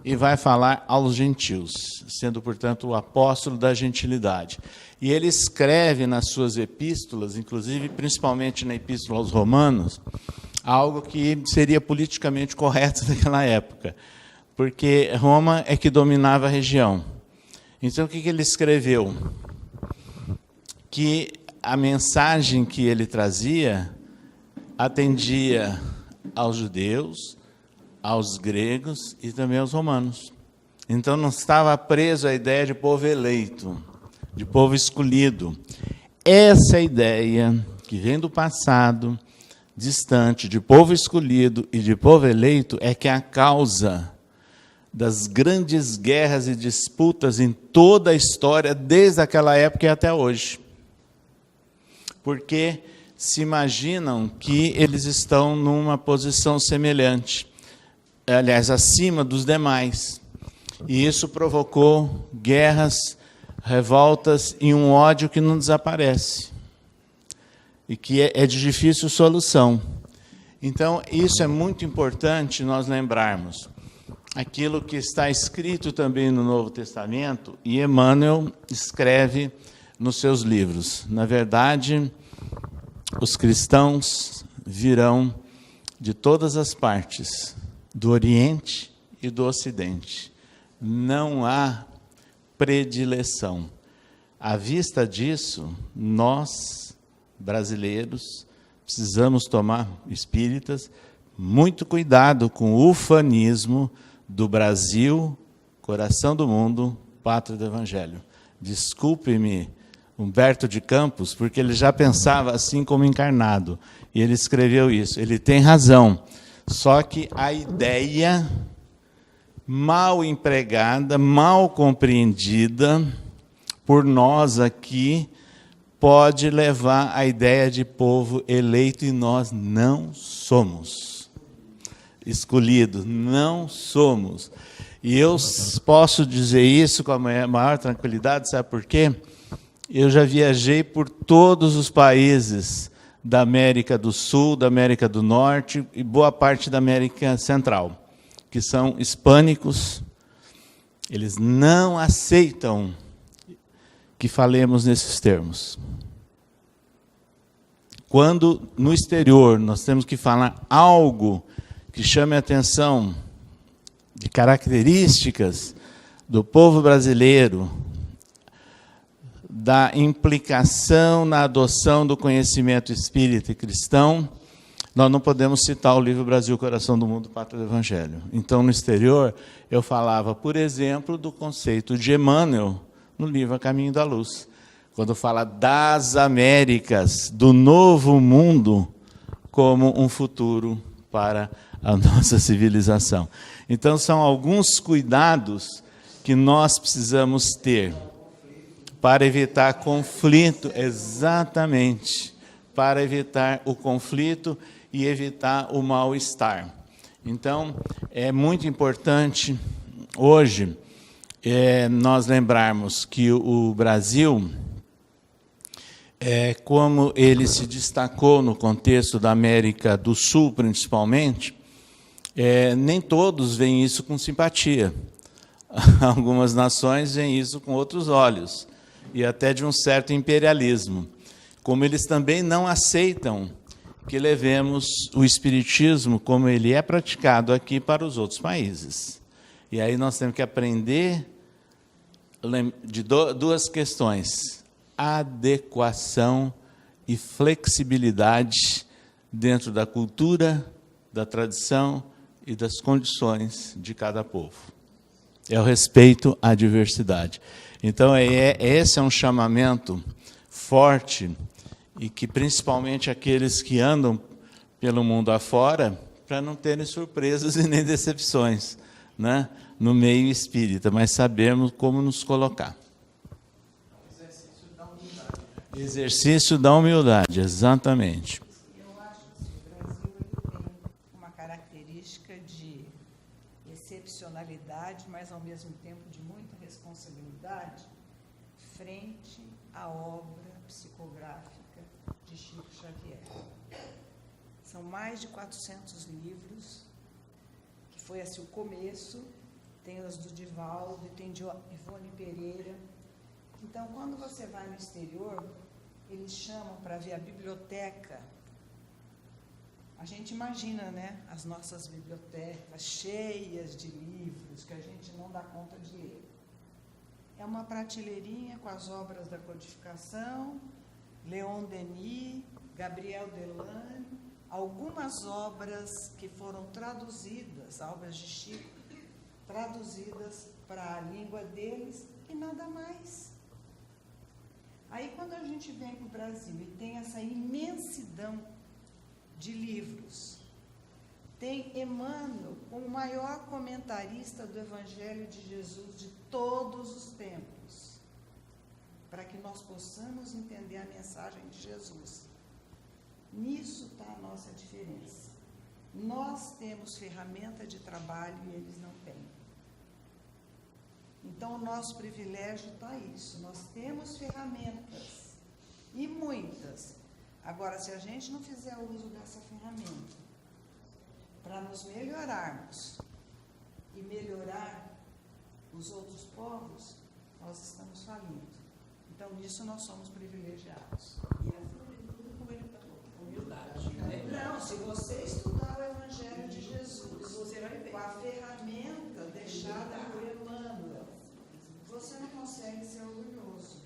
e vai falar aos gentios, sendo, portanto, o apóstolo da gentilidade. E ele escreve nas suas epístolas, inclusive, principalmente na epístola aos Romanos, algo que seria politicamente correto naquela época, porque Roma é que dominava a região. Então, o que ele escreveu? Que a mensagem que ele trazia atendia aos judeus, aos gregos e também aos romanos. Então, não estava preso à ideia de povo eleito, de povo escolhido. Essa ideia que vem do passado, distante, de povo escolhido e de povo eleito, é que é a causa das grandes guerras e disputas em toda a história, desde aquela época e até hoje. Porque se imaginam que eles estão numa posição semelhante, aliás, acima dos demais. E isso provocou guerras, revoltas e um ódio que não desaparece. E que é de difícil solução. Então, isso é muito importante nós lembrarmos. Aquilo que está escrito também no Novo Testamento, e Emmanuel escreve nos seus livros. Na verdade, os cristãos virão de todas as partes, do Oriente e do Ocidente. Não há predileção. À vista disso, nós, brasileiros, precisamos tomar, espíritas, muito cuidado com o ufanismo do Brasil, coração do mundo, pátria do Evangelho. Desculpe-me, Humberto de Campos, porque ele já pensava assim como encarnado. E ele escreveu isso. Ele tem razão. Só que a ideia mal empregada, mal compreendida por nós aqui, pode levar à ideia de povo eleito, e nós não somos. Escolhido, não somos. E eu posso dizer isso com a maior tranquilidade, sabe por quê? Eu já viajei por todos os países da América do Sul, da América do Norte e boa parte da América Central, que são hispânicos. Eles não aceitam que falemos nesses termos. Quando no exterior nós temos que falar algo que chame a atenção de características do povo brasileiro, da implicação na adoção do conhecimento espírita e cristão, nós não podemos citar o livro Brasil, Coração do Mundo, Pátria do Evangelho. Então, no exterior, eu falava, por exemplo, do conceito de Emmanuel, no livro A Caminho da Luz, quando fala das Américas, do novo mundo, como um futuro para a nossa civilização. Então, são alguns cuidados que nós precisamos ter para evitar conflito, exatamente, para evitar o conflito e evitar o mal-estar. Então, é muito importante, hoje, nós lembrarmos que o Brasil, como ele se destacou no contexto da América do Sul, principalmente, nem todos veem isso com simpatia. Algumas nações veem isso com outros olhos, e até de um certo imperialismo. Como eles também não aceitam que levemos o espiritismo, como ele é praticado aqui, para os outros países. E aí nós temos que aprender de duas questões: adequação e flexibilidade dentro da cultura, da tradição e das condições de cada povo. É o respeito à diversidade. Então, esse é um chamamento forte, e que principalmente aqueles que andam pelo mundo afora para não terem surpresas e nem decepções, né, no meio espírita, mas sabemos como nos colocar. Exercício da humildade, exatamente. Eu acho que o Brasil ele tem uma característica de excepcionalidade, mas ao mesmo tempo de muita responsabilidade frente à obra psicográfica de Chico Xavier. São mais de 400 livros, que foi assim o começo, tem os do Divaldo, tem de Ivone Pereira. Então, quando você vai no exterior, eles chamam para ver a biblioteca. A gente imagina, né, as nossas bibliotecas cheias de livros que a gente não dá conta de ler. É uma prateleirinha com as obras da codificação, Leon Denis, Gabriel Delane, algumas obras que foram traduzidas, obras de Chico, traduzidas para a língua deles e nada mais. Aí, quando a gente vem para o Brasil e tem essa imensidão de livros, tem Emmanuel, o maior comentarista do Evangelho de Jesus de todos os tempos, para que nós possamos entender a mensagem de Jesus. Nisso está a nossa diferença. Nós temos ferramenta de trabalho e eles não têm. Então, o nosso privilégio está isso. Nós temos ferramentas, e muitas. Agora, se a gente não fizer uso dessa ferramenta para nos melhorarmos e melhorar os outros povos, nós estamos falindo. Então, nisso nós somos privilegiados. E é sobretudo, como ele falou, humildade. Né? Não, se você estudar o Evangelho de Jesus, Você vai ver. com a ferramenta deixada por Emmanuel, você não consegue ser orgulhoso.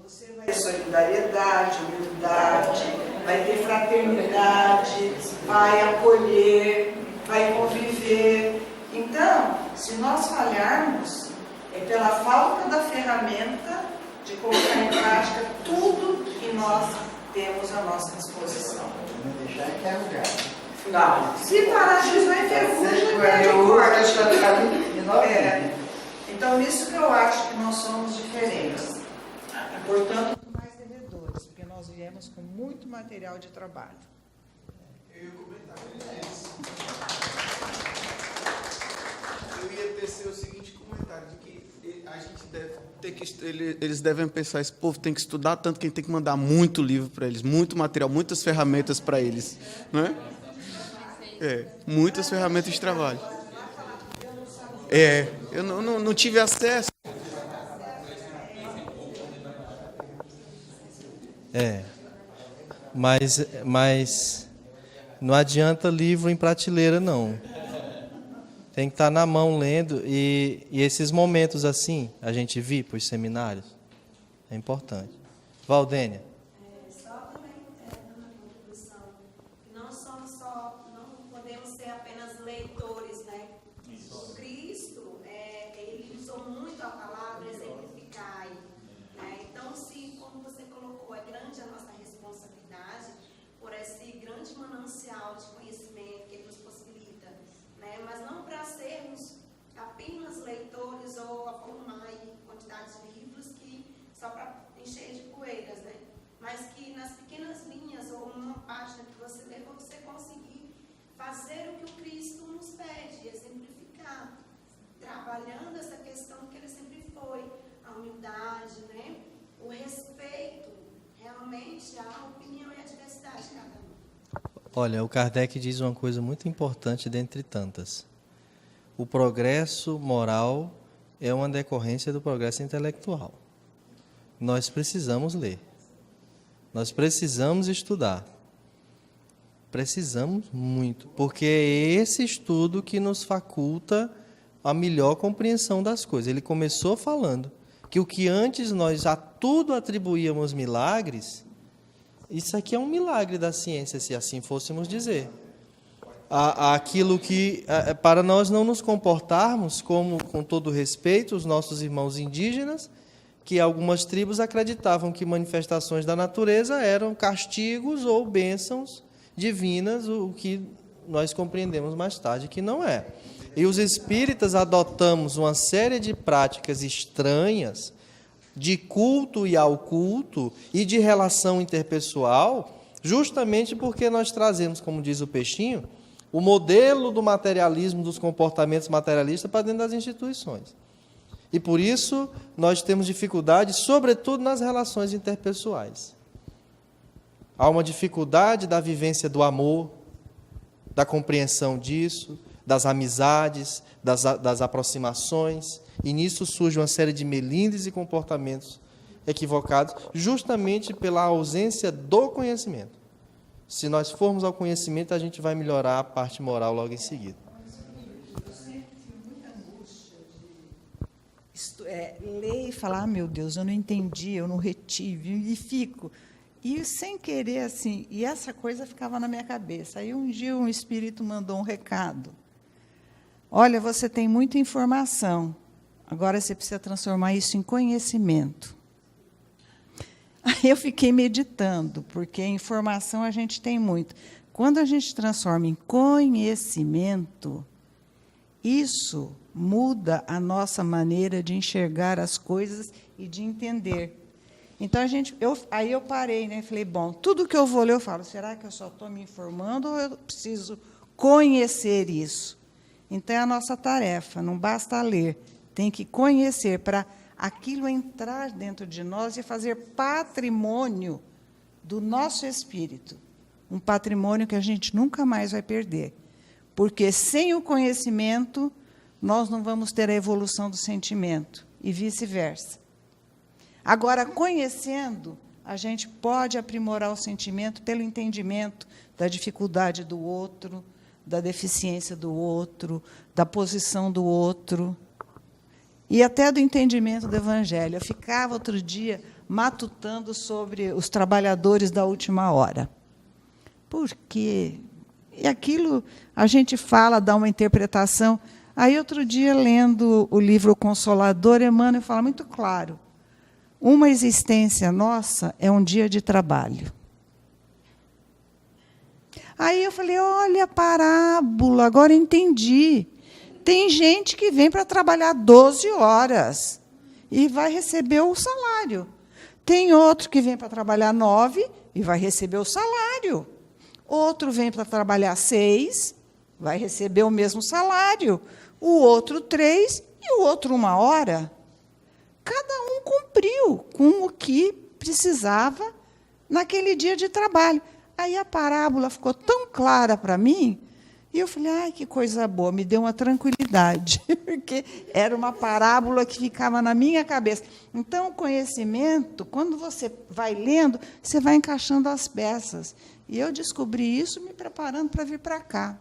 Você vai ter solidariedade, humildade, vai ter fraternidade, vai acolher, vai conviver. Então, se nós falharmos, é pela falta da ferramenta de colocar em prática tudo que nós temos à nossa disposição. Não deixar enferrugar. Não. Se parar de usar enferrugem, perde o corte. Então, nisso que eu acho que nós somos diferentes. Portanto, mais devedores, porque nós viemos com muito material de trabalho. Eu ia comentar com isso. Eu ia tecer o seguinte comentário, de que a gente deve ter que... Eles devem pensar, esse povo tem que estudar tanto que a gente tem que mandar muito livro para eles, muito material, muitas ferramentas para eles. Não é? Muitas ferramentas de trabalho. Eu não tive acesso. Mas não adianta livro em prateleira, não. Tem que estar na mão lendo, e esses momentos assim, a gente vir para os seminários, é importante. Valdênia. Só também dando uma contribuição, que não podemos ser apenas leitores, né? O Cristo, ele usou muito a palavra exemplificai, né? Então, se, como você colocou, é grande a nossa responsabilidade por esse grande manancial de conhecimento que ele nos possibilita, né? Mas não para sermos apenas leitores ou acumular quantidades de livros que só para encher de poeiras, né? Mas que nas pequenas linhas ou uma página que você lê, você conseguir fazer o que o Cristo nos pede, exemplificar, trabalhando essa questão que ele sempre foi, a humildade, né? O respeito, realmente, a opinião e a diversidade de cada um. Olha, o Kardec diz uma coisa muito importante dentre tantas. O progresso moral é uma decorrência do progresso intelectual. Nós precisamos ler. Nós precisamos estudar. Precisamos muito, porque é esse estudo que nos faculta a melhor compreensão das coisas. Ele começou falando que o que antes nós a tudo atribuíamos milagres, isso aqui é um milagre da ciência, se assim fôssemos dizer. Aquilo que, para nós não nos comportarmos como, com todo respeito, os nossos irmãos indígenas, que algumas tribos acreditavam que manifestações da natureza eram castigos ou bênçãos divinas, o que nós compreendemos mais tarde que não é. E os espíritas adotamos uma série de práticas estranhas, de culto e ao culto, e de relação interpessoal, justamente porque nós trazemos, como diz o Peixinho, o modelo do materialismo, dos comportamentos materialistas para dentro das instituições. E por isso nós temos dificuldade, sobretudo nas relações interpessoais. Há uma dificuldade da vivência do amor, da compreensão disso, das amizades, das aproximações, e nisso surge uma série de melindres e comportamentos equivocados, justamente pela ausência do conhecimento. Se nós formos ao conhecimento, a gente vai melhorar a parte moral logo em seguida. Eu sempre tive muita angústia de ler e falar, meu Deus, eu não entendi, eu não retive, e fico. E sem querer, assim, e essa coisa ficava na minha cabeça. Aí um dia um espírito mandou um recado. Olha, você tem muita informação, agora você precisa transformar isso em conhecimento. Aí eu fiquei meditando, porque informação a gente tem muito. Quando a gente transforma em conhecimento, isso muda a nossa maneira de enxergar as coisas e de entender. Então, aí eu parei, né? Falei, bom, tudo que eu vou ler, eu falo, será que eu só estou me informando ou eu preciso conhecer isso? Então, é a nossa tarefa, não basta ler, tem que conhecer para aquilo entrar dentro de nós e fazer patrimônio do nosso espírito. Um patrimônio que a gente nunca mais vai perder. Porque sem o conhecimento, nós não vamos ter a evolução do sentimento, e vice-versa. Agora, conhecendo, a gente pode aprimorar o sentimento pelo entendimento da dificuldade do outro, da deficiência do outro, da posição do outro, e até do entendimento do Evangelho. Eu ficava, outro dia, matutando sobre os trabalhadores da última hora. Por quê? E aquilo a gente fala, dá uma interpretação. Aí, outro dia, lendo o livro Consolador, Emmanuel fala muito claro. Uma existência nossa é um dia de trabalho. Aí eu falei, olha a parábola, agora entendi. Tem gente que vem para trabalhar 12 horas e vai receber o salário. Tem outro que vem para trabalhar 9 e vai receber o salário. Outro vem para trabalhar 6, vai receber o mesmo salário. O outro 3 e o outro 1 hora. Cada um cumpriu com o que precisava naquele dia de trabalho. Aí a parábola ficou tão clara para mim, e eu falei, ai, que coisa boa, me deu uma tranquilidade, porque era uma parábola que ficava na minha cabeça. Então, o conhecimento, quando você vai lendo, você vai encaixando as peças. E eu descobri isso me preparando para vir para cá.